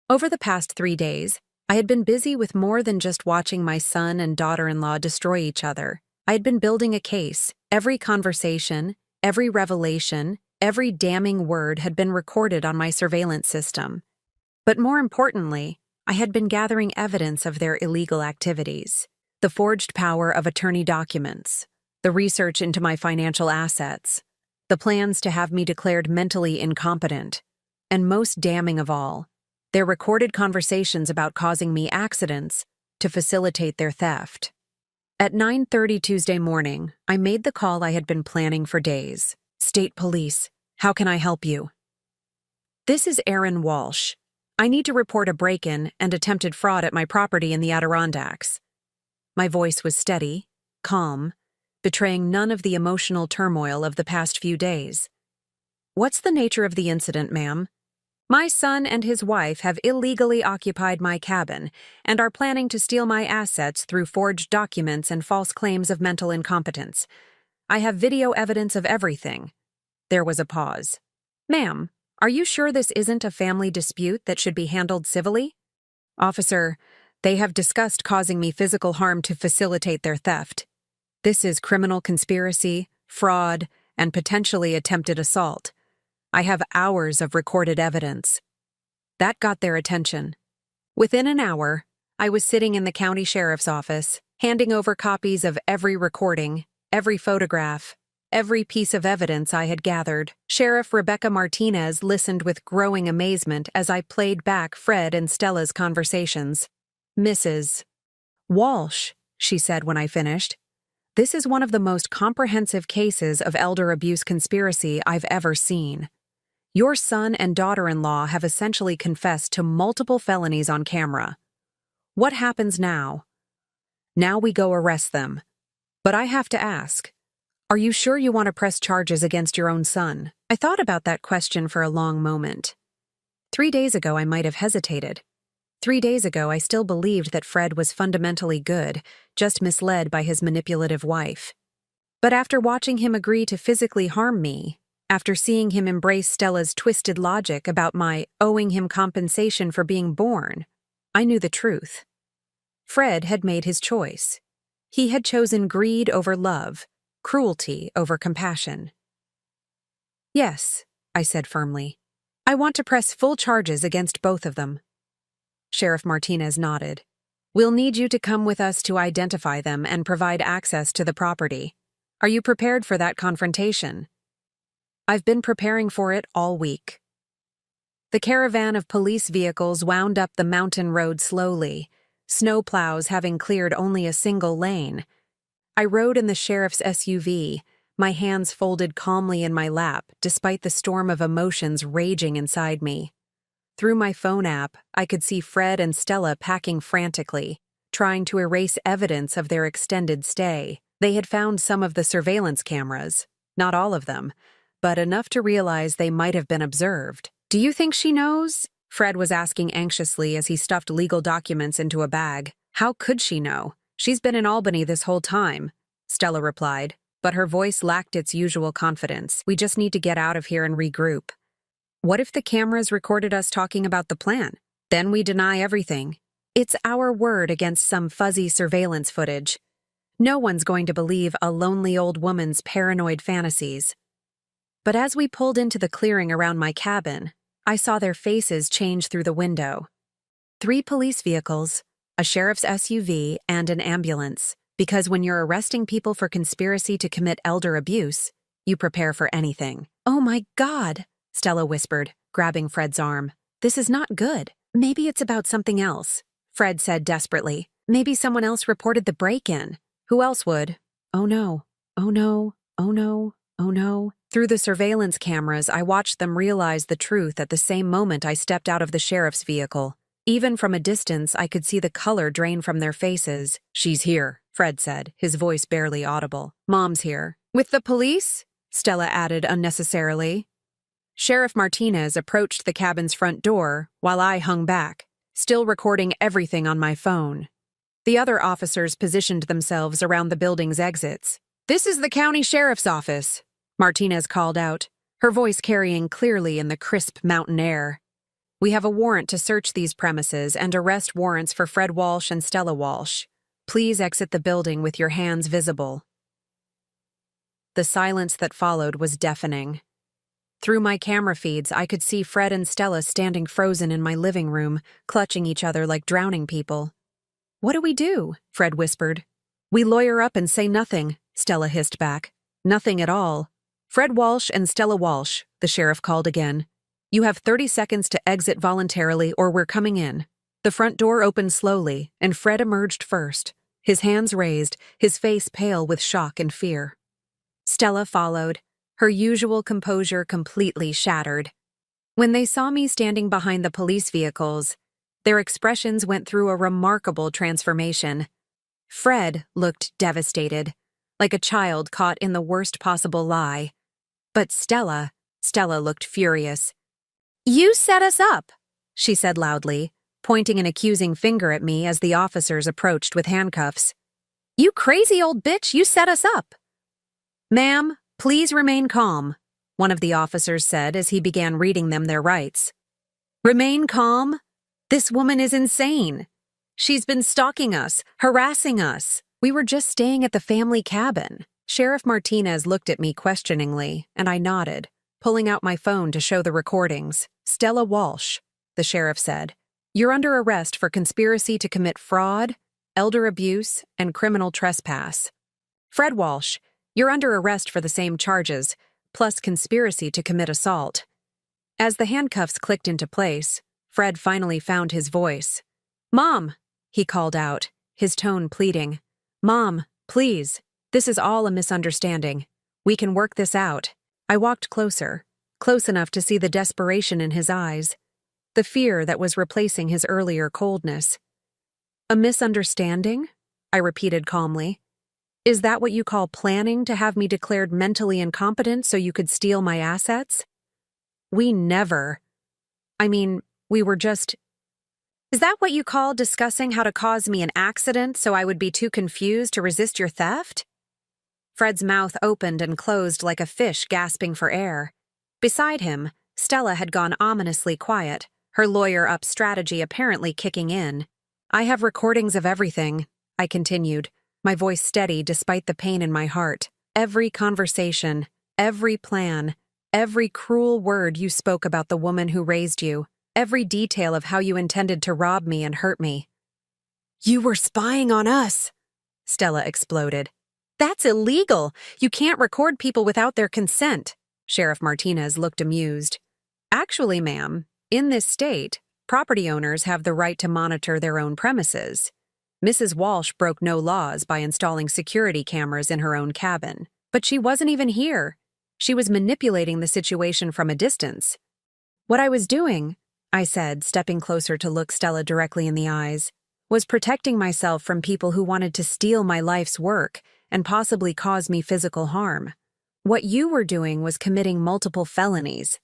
Over the past 3 days, I had been busy with more than just watching my son and daughter-in-law destroy each other. I had been building a case. Every conversation, every revelation, every damning word had been recorded on my surveillance system. But more importantly, I had been gathering evidence of their illegal activities. The forged power of attorney documents, the research into my financial assets, the plans to have me declared mentally incompetent, and most damning of all, their recorded conversations about causing me accidents to facilitate their theft. At 9:30 Tuesday morning, I made the call I had been planning for days. "State Police, how can I help you?" "This is Aaron Walsh. I need to report a break-in and attempted fraud at my property in the Adirondacks." My voice was steady, calm, betraying none of the emotional turmoil of the past few days. "What's the nature of the incident, ma'am?" "My son and his wife have illegally occupied my cabin and are planning to steal my assets through forged documents and false claims of mental incompetence. I have video evidence of everything." There was a pause. "Ma'am, are you sure this isn't a family dispute that should be handled civilly?" "Officer, they have discussed causing me physical harm to facilitate their theft. This is criminal conspiracy, fraud, and potentially attempted assault. I have hours of recorded evidence." That got their attention. Within an hour, I was sitting in the county sheriff's office, handing over copies of every recording, every photograph, every piece of evidence I had gathered. Sheriff Rebecca Martinez listened with growing amazement as I played back Fred and Stella's conversations. "Mrs. Walsh," she said when I finished, "this is one of the most comprehensive cases of elder abuse conspiracy I've ever seen. Your son and daughter-in-law have essentially confessed to multiple felonies on camera. What happens now?" "Now we go arrest them. But I have to ask, are you sure you want to press charges against your own son?" I thought about that question for a long moment. 3 days ago, I might have hesitated. 3 days ago, I still believed that Fred was fundamentally good, just misled by his manipulative wife. But after watching him agree to physically harm me, after seeing him embrace Stella's twisted logic about my owing him compensation for being born, I knew the truth. Fred had made his choice. He had chosen greed over love, cruelty over compassion. "Yes," I said firmly. "I want to press full charges against both of them." Sheriff Martinez nodded. "We'll need you to come with us to identify them and provide access to the property. Are you prepared for that confrontation?" "I've been preparing for it all week." The caravan of police vehicles wound up the mountain road slowly, snowplows having cleared only a single lane. I rode in the sheriff's SUV, my hands folded calmly in my lap despite the storm of emotions raging inside me. Through my phone app, I could see Fred and Stella packing frantically, trying to erase evidence of their extended stay. They had found some of the surveillance cameras, not all of them, but enough to realize they might have been observed. "Do you think she knows?" Fred was asking anxiously as he stuffed legal documents into a bag. "How could she know? She's been in Albany this whole time, Stella replied, but her voice lacked its usual confidence. We just need to get out of here and regroup. What if the cameras recorded us talking about the plan? Then we deny everything. It's our word against some fuzzy surveillance footage. No one's going to believe a lonely old woman's paranoid fantasies. But as we pulled into the clearing around my cabin, I saw their faces change through the window. 3 police vehicles, a sheriff's SUV, and an ambulance. Because when you're arresting people for conspiracy to commit elder abuse, you prepare for anything. Oh my God, Stella whispered, grabbing Fred's arm. This is not good. Maybe it's about something else, Fred said desperately. Maybe someone else reported the break-in. Who else would? Oh no, oh no, oh no, oh no. Through the surveillance cameras, I watched them realize the truth at the same moment I stepped out of the sheriff's vehicle. Even from a distance, I could see the color drain from their faces. She's here, Fred said, his voice barely audible. Mom's here. With the police? Stella added unnecessarily. Sheriff Martinez approached the cabin's front door while I hung back, still recording everything on my phone. The other officers positioned themselves around the building's exits. This is the county sheriff's office, Martinez called out, her voice carrying clearly in the crisp mountain air. We have a warrant to search these premises and arrest warrants for Fred Walsh and Stella Walsh. Please exit the building with your hands visible. The silence that followed was deafening. Through my camera feeds, I could see Fred and Stella standing frozen in my living room, clutching each other like drowning people. What do we do? Fred whispered. We lawyer up and say nothing, Stella hissed back. Nothing at all. Fred Walsh and Stella Walsh, the sheriff called again. You have 30 seconds to exit voluntarily or we're coming in. The front door opened slowly, and Fred emerged first, his hands raised, his face pale with shock and fear. Stella followed, her usual composure completely shattered. When they saw me standing behind the police vehicles, their expressions went through a remarkable transformation. Fred looked devastated, like a child caught in the worst possible lie. But Stella looked furious. You set us up, she said loudly, pointing an accusing finger at me as the officers approached with handcuffs. You crazy old bitch, you set us up. Ma'am, please remain calm, one of the officers said as he began reading them their rights. Remain calm? This woman is insane. She's been stalking us, harassing us. We were just staying at the family cabin. Sheriff Martinez looked at me questioningly, and I nodded, pulling out my phone to show the recordings. Stella Walsh, the sheriff said, you're under arrest for conspiracy to commit fraud, elder abuse, and criminal trespass. Fred Walsh, you're under arrest for the same charges, plus conspiracy to commit assault. As the handcuffs clicked into place, Fred finally found his voice. Mom, he called out, his tone pleading. Mom, please, this is all a misunderstanding. We can work this out. I walked closer, close enough to see the desperation in his eyes, the fear that was replacing his earlier coldness. A misunderstanding? I repeated calmly. Is that what you call planning to have me declared mentally incompetent so you could steal my assets? We never. We were just... Is that what you call discussing how to cause me an accident so I would be too confused to resist your theft? Fred's mouth opened and closed like a fish gasping for air. Beside him, Stella had gone ominously quiet, her lawyer-up strategy apparently kicking in. I have recordings of everything, I continued, my voice steady despite the pain in my heart. Every conversation, every plan, every cruel word you spoke about the woman who raised you, every detail of how you intended to rob me and hurt me. You were spying on us, Stella exploded. That's illegal. You can't record people without their consent. Sheriff Martinez looked amused. Actually, ma'am, in this state, property owners have the right to monitor their own premises. Mrs. Walsh broke no laws by installing security cameras in her own cabin, but she wasn't even here. She was manipulating the situation from a distance. What I was doing, I said, stepping closer to look Stella directly in the eyes, was protecting myself from people who wanted to steal my life's work and possibly cause me physical harm. What you were doing was committing multiple felonies.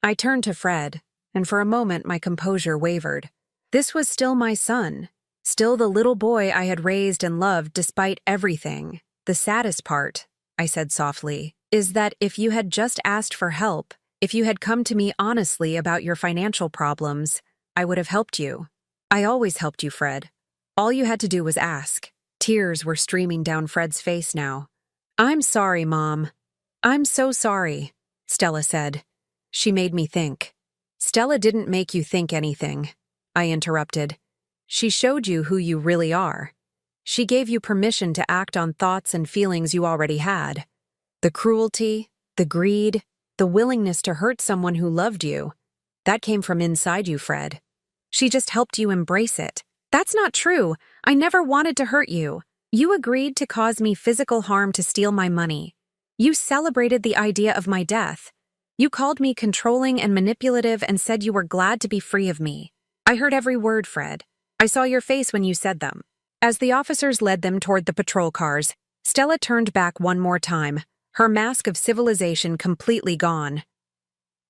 I turned to Fred, and for a moment my composure wavered. This was still my son, Still the little boy I had raised and loved despite everything. The saddest part, I said softly, is that if you had just asked for help, if you had come to me honestly about your financial problems, I would have helped you. I always helped you, Fred. All you had to do was ask. Tears were streaming down Fred's face now. I'm sorry, Mom. I'm so sorry, Stella said. She made me think. Stella didn't make you think anything, I interrupted. She showed you who you really are. She gave you permission to act on thoughts and feelings you already had. The cruelty, the greed, the willingness to hurt someone who loved you, that came from inside you, Fred. She just helped you embrace it. That's not true. I never wanted to hurt you. You agreed to cause me physical harm to steal my money. You celebrated the idea of my death. You called me controlling and manipulative and said you were glad to be free of me. I heard every word, Fred. I saw your face when you said them. As the officers led them toward the patrol cars, Stella turned back one more time, her mask of civilization completely gone.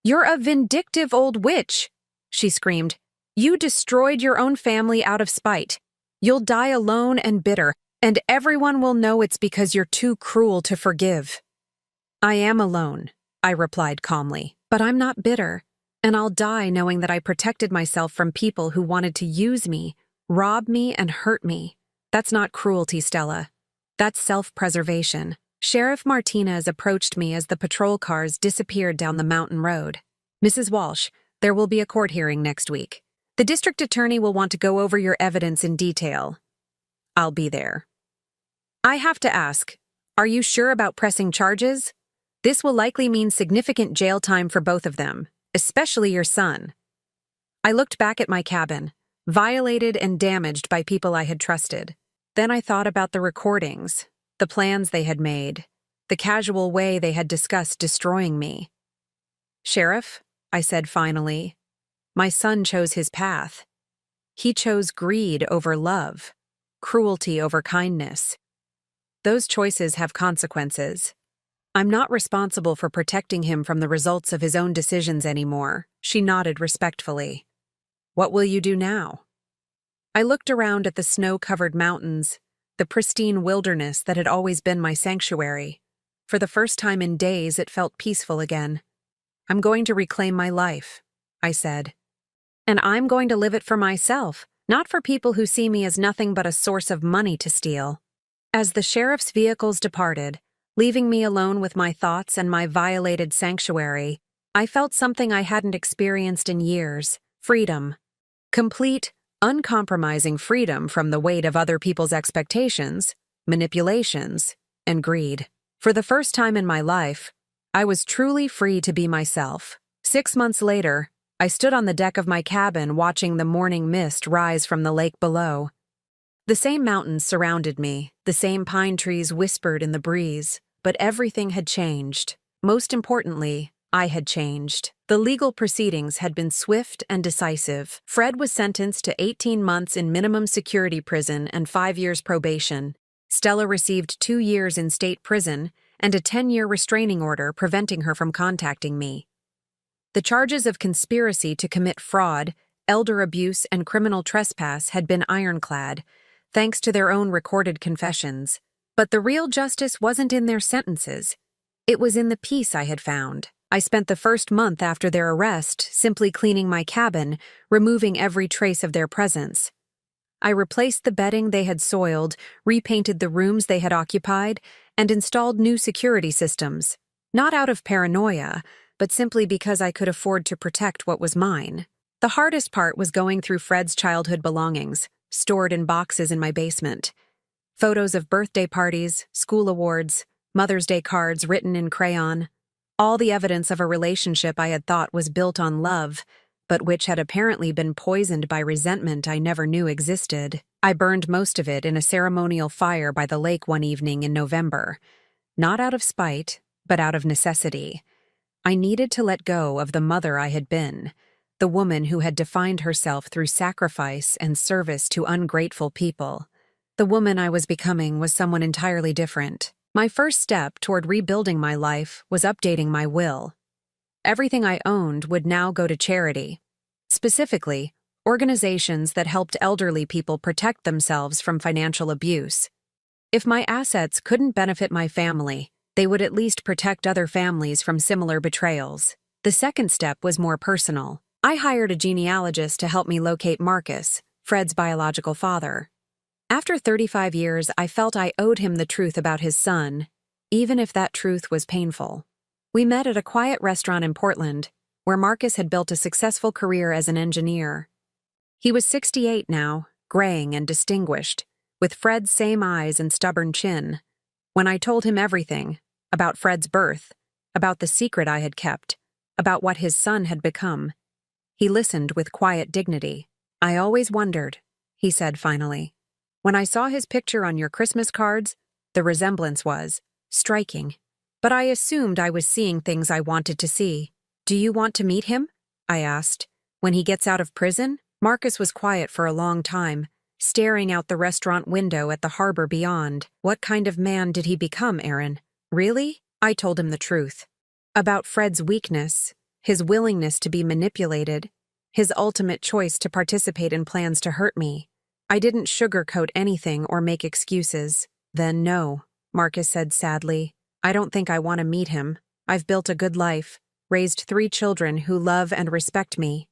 You're a vindictive old witch, she screamed. You destroyed your own family out of spite. You'll die alone and bitter, and everyone will know it's because you're too cruel to forgive. I am alone, I replied calmly, but I'm not bitter. And I'll die knowing that I protected myself from people who wanted to use me, rob me, and hurt me. That's not cruelty, Stella. That's self-preservation. Sheriff Martinez approached me as the patrol cars disappeared down the mountain road. Mrs. Walsh, there will be a court hearing next week. The district attorney will want to go over your evidence in detail. I'll be there. I have to ask, are you sure about pressing charges? This will likely mean significant jail time for both of them. Especially your son. I looked back at my cabin, violated and damaged by people I had trusted. Then I thought about the recordings, the plans they had made, the casual way they had discussed destroying me. Sheriff, I said finally, my son chose his path. He chose greed over love, cruelty over kindness. Those choices have consequences. I'm not responsible for protecting him from the results of his own decisions anymore, she nodded respectfully. What will you do now? I looked around at the snow-covered mountains, the pristine wilderness that had always been my sanctuary. For the first time in days, it felt peaceful again. I'm going to reclaim my life, I said. And I'm going to live it for myself, not for people who see me as nothing but a source of money to steal. As the sheriff's vehicles departed, leaving me alone with my thoughts and my violated sanctuary, I felt something I hadn't experienced in years: freedom. Complete, uncompromising freedom from the weight of other people's expectations, manipulations, and greed. For the first time in my life, I was truly free to be myself. 6 months later, I stood on the deck of my cabin watching the morning mist rise from the lake below. The same mountains surrounded me, the same pine trees whispered in the breeze. But everything had changed. Most importantly, I had changed. The legal proceedings had been swift and decisive. Fred was sentenced to 18 months in minimum security prison and 5 years probation. Stella received 2 years in state prison and a 10-year restraining order preventing her from contacting me. The charges of conspiracy to commit fraud, elder abuse, and criminal trespass had been ironclad, thanks to their own recorded confessions. But the real justice wasn't in their sentences. It was in the peace I had found. I spent the first month after their arrest simply cleaning my cabin, removing every trace of their presence. I replaced the bedding they had soiled, repainted the rooms they had occupied, and installed new security systems, not out of paranoia, but simply because I could afford to protect what was mine. The hardest part was going through Fred's childhood belongings, stored in boxes in my basement. Photos of birthday parties, school awards, Mother's Day cards written in crayon. All the evidence of a relationship I had thought was built on love, but which had apparently been poisoned by resentment I never knew existed. I burned most of it in a ceremonial fire by the lake one evening in November. Not out of spite, but out of necessity. I needed to let go of the mother I had been, the woman who had defined herself through sacrifice and service to ungrateful people. The woman I was becoming was someone entirely different. My first step toward rebuilding my life was updating my will. Everything I owned would now go to charity. Specifically, organizations that helped elderly people protect themselves from financial abuse. If my assets couldn't benefit my family, they would at least protect other families from similar betrayals. The second step was more personal. I hired a genealogist to help me locate Marcus, Fred's biological father. After 35 years, I felt I owed him the truth about his son, even if that truth was painful. We met at a quiet restaurant in Portland, where Marcus had built a successful career as an engineer. He was 68 now, graying and distinguished, with Fred's same eyes and stubborn chin. When I told him everything, about Fred's birth, about the secret I had kept, about what his son had become, he listened with quiet dignity. "I always wondered," he said finally. "When I saw his picture on your Christmas cards, the resemblance was striking. But I assumed I was seeing things I wanted to see. Do you want to meet him?" I asked. "When he gets out of prison?" Marcus was quiet for a long time, staring out the restaurant window at the harbor beyond. "What kind of man did he become, Aaron?" "Really?" I told him the truth. About Fred's weakness, his willingness to be manipulated, his ultimate choice to participate in plans to hurt me. I didn't sugarcoat anything or make excuses. "Then no," Marcus said sadly. "I don't think I want to meet him. I've built a good life, raised 3 children who love and respect me.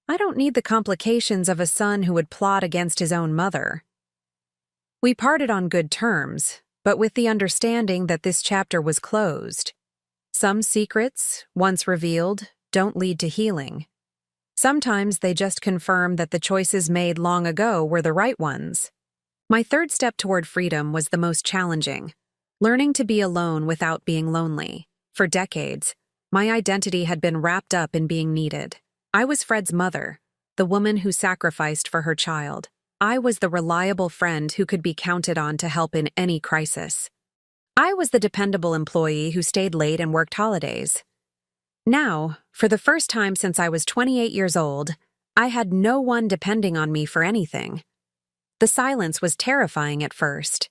I don't need the complications of a son who would plot against his own mother." We parted on good terms, but with the understanding that this chapter was closed. Some secrets, once revealed, don't lead to healing. Sometimes they just confirm that the choices made long ago were the right ones. My third step toward freedom was the most challenging, learning to be alone without being lonely. For decades, my identity had been wrapped up in being needed. I was Fred's mother, the woman who sacrificed for her child. I was the reliable friend who could be counted on to help in any crisis. I was the dependable employee who stayed late and worked holidays. Now, for the first time since I was 28 years old, I had no one depending on me for anything. The silence was terrifying at first.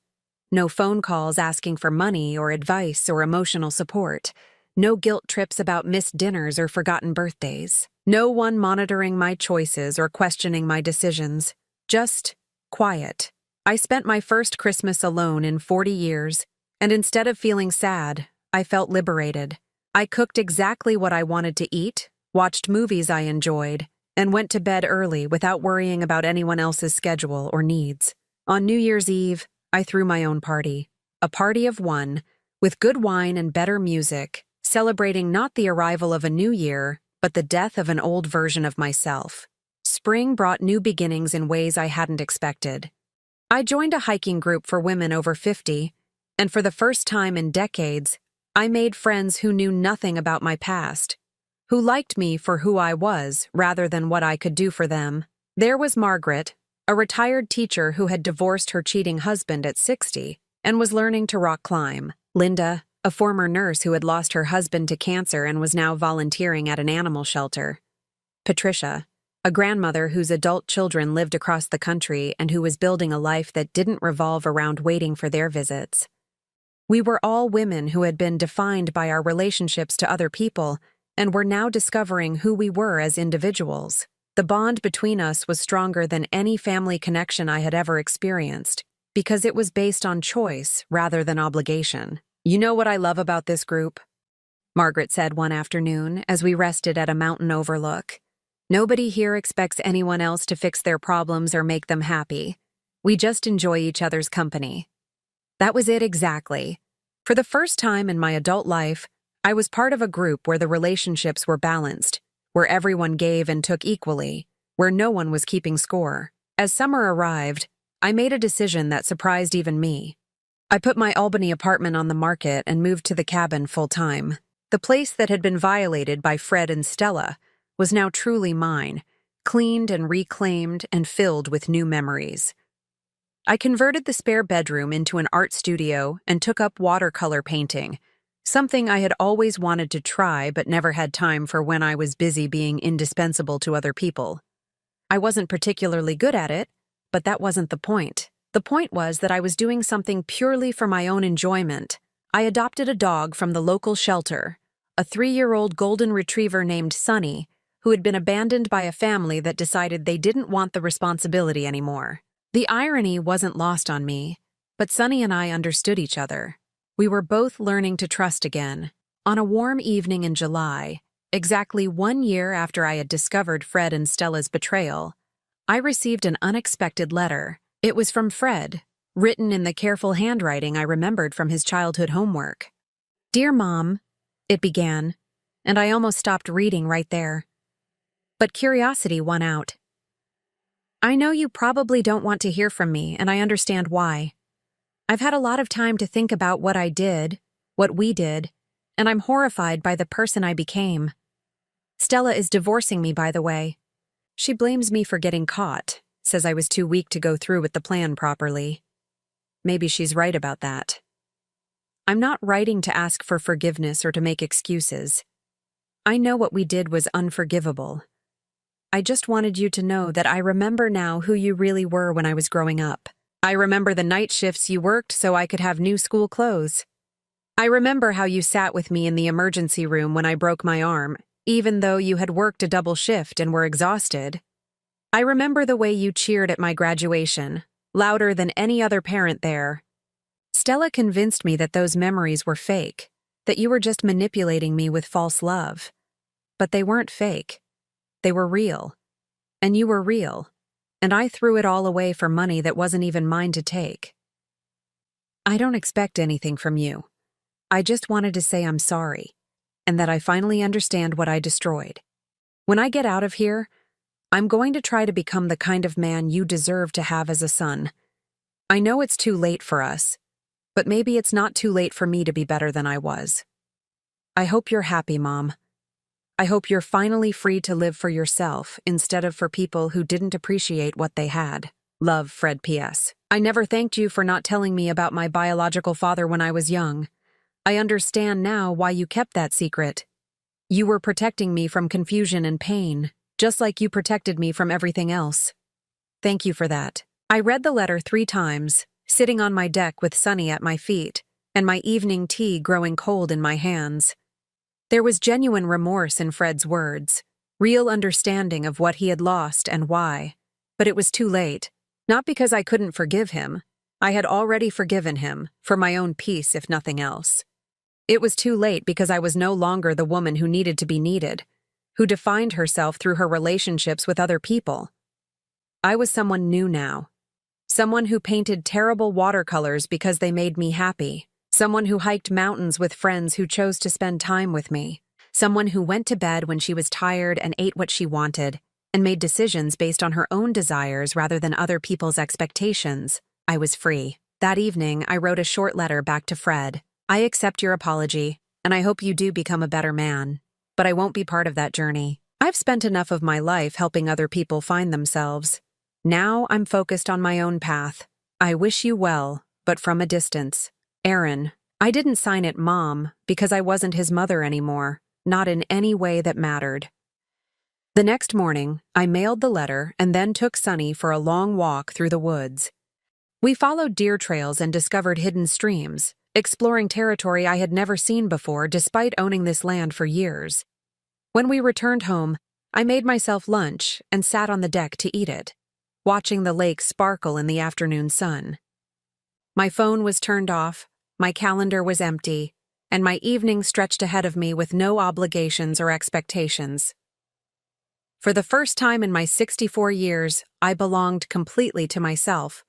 No phone calls asking for money or advice or emotional support. No guilt trips about missed dinners or forgotten birthdays. No one monitoring my choices or questioning my decisions. Just quiet. I spent my first Christmas alone in 40 years, and instead of feeling sad, I felt liberated. I cooked exactly what I wanted to eat, watched movies I enjoyed, and went to bed early without worrying about anyone else's schedule or needs. On New Year's Eve, I threw my own party. A party of one, with good wine and better music, celebrating not the arrival of a new year, but the death of an old version of myself. Spring brought new beginnings in ways I hadn't expected. I joined a hiking group for women over 50, and for the first time in decades, I made friends who knew nothing about my past, who liked me for who I was rather than what I could do for them. There was Margaret, a retired teacher who had divorced her cheating husband at 60 and was learning to rock climb. Linda, a former nurse who had lost her husband to cancer and was now volunteering at an animal shelter. Patricia, a grandmother whose adult children lived across the country and who was building a life that didn't revolve around waiting for their visits. We were all women who had been defined by our relationships to other people and were now discovering who we were as individuals. The bond between us was stronger than any family connection I had ever experienced, because it was based on choice rather than obligation. "You know what I love about this group?" Margaret said one afternoon as we rested at a mountain overlook. "Nobody here expects anyone else to fix their problems or make them happy. We just enjoy each other's company." That was it exactly. For the first time in my adult life, I was part of a group where the relationships were balanced, where everyone gave and took equally, where no one was keeping score. As summer arrived, I made a decision that surprised even me. I put my Albany apartment on the market and moved to the cabin full-time. The place that had been violated by Fred and Stella was now truly mine, cleaned and reclaimed and filled with new memories. I converted the spare bedroom into an art studio and took up watercolor painting, something I had always wanted to try but never had time for when I was busy being indispensable to other people. I wasn't particularly good at it, but that wasn't the point. The point was that I was doing something purely for my own enjoyment. I adopted a dog from the local shelter, a 3-year-old golden retriever named Sunny, who had been abandoned by a family that decided they didn't want the responsibility anymore. The irony wasn't lost on me, but Sunny and I understood each other. We were both learning to trust again. On a warm evening in July, exactly 1 year after I had discovered Fred and Stella's betrayal, I received an unexpected letter. It was from Fred, written in the careful handwriting I remembered from his childhood homework. "Dear Mom," it began, and I almost stopped reading right there. But curiosity won out. "I know you probably don't want to hear from me, and I understand why. I've had a lot of time to think about what I did, what we did, and I'm horrified by the person I became. Stella is divorcing me, by the way. She blames me for getting caught, says I was too weak to go through with the plan properly. Maybe she's right about that. I'm not writing to ask for forgiveness or to make excuses. I know what we did was unforgivable. I just wanted you to know that I remember now who you really were when I was growing up. I remember the night shifts you worked so I could have new school clothes. I remember how you sat with me in the emergency room when I broke my arm, even though you had worked a double shift and were exhausted. I remember the way you cheered at my graduation, louder than any other parent there. Stella convinced me that those memories were fake, that you were just manipulating me with false love. But they weren't fake. They were real. And you were real. And I threw it all away for money that wasn't even mine to take. I don't expect anything from you. I just wanted to say I'm sorry, and that I finally understand what I destroyed. When I get out of here, I'm going to try to become the kind of man you deserve to have as a son. I know it's too late for us, but maybe it's not too late for me to be better than I was. I hope you're happy, Mom. I hope you're finally free to live for yourself instead of for people who didn't appreciate what they had. Love, Fred P.S. I never thanked you for not telling me about my biological father when I was young. I understand now why you kept that secret. You were protecting me from confusion and pain, just like you protected me from everything else. Thank you for that. I read the letter 3 times, sitting on my deck with Sunny at my feet, and my evening tea growing cold in my hands. There was genuine remorse in Fred's words, real understanding of what he had lost and why. But it was too late. Not because I couldn't forgive him. I had already forgiven him, for my own peace if nothing else. It was too late because I was no longer the woman who needed to be needed, who defined herself through her relationships with other people. I was someone new now. Someone who painted terrible watercolors because they made me happy. Someone who hiked mountains with friends who chose to spend time with me. Someone who went to bed when she was tired and ate what she wanted, and made decisions based on her own desires rather than other people's expectations. I was free. That evening, I wrote a short letter back to Fred. I accept your apology, and I hope you do become a better man. But I won't be part of that journey. I've spent enough of my life helping other people find themselves. Now I'm focused on my own path. I wish you well, but from a distance. Aaron. I didn't sign it Mom because I wasn't his mother anymore, not in any way that mattered. The next morning, I mailed the letter and then took Sunny for a long walk through the woods. We followed deer trails and discovered hidden streams, exploring territory I had never seen before despite owning this land for years. When we returned home, I made myself lunch and sat on the deck to eat it, watching the lake sparkle in the afternoon sun. My phone was turned off, my calendar was empty, and my evening stretched ahead of me with no obligations or expectations. For the first time in my 64 years, I belonged completely to myself,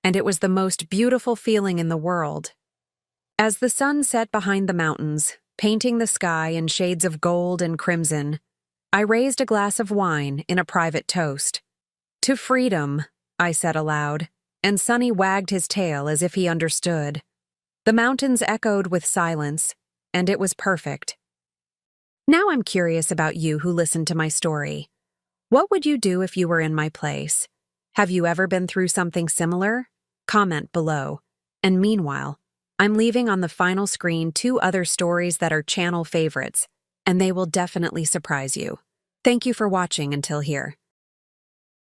and it was the most beautiful feeling in the world. As the sun set behind the mountains, painting the sky in shades of gold and crimson, I raised a glass of wine in a private toast. To freedom, I said aloud, and Sunny wagged his tail as if he understood. The mountains echoed with silence, and it was perfect. Now I'm curious about you who listened to my story. What would you do if you were in my place? Have you ever been through something similar? Comment below. And meanwhile, I'm leaving on the final screen 2 other stories that are channel favorites, and they will definitely surprise you. Thank you for watching until here.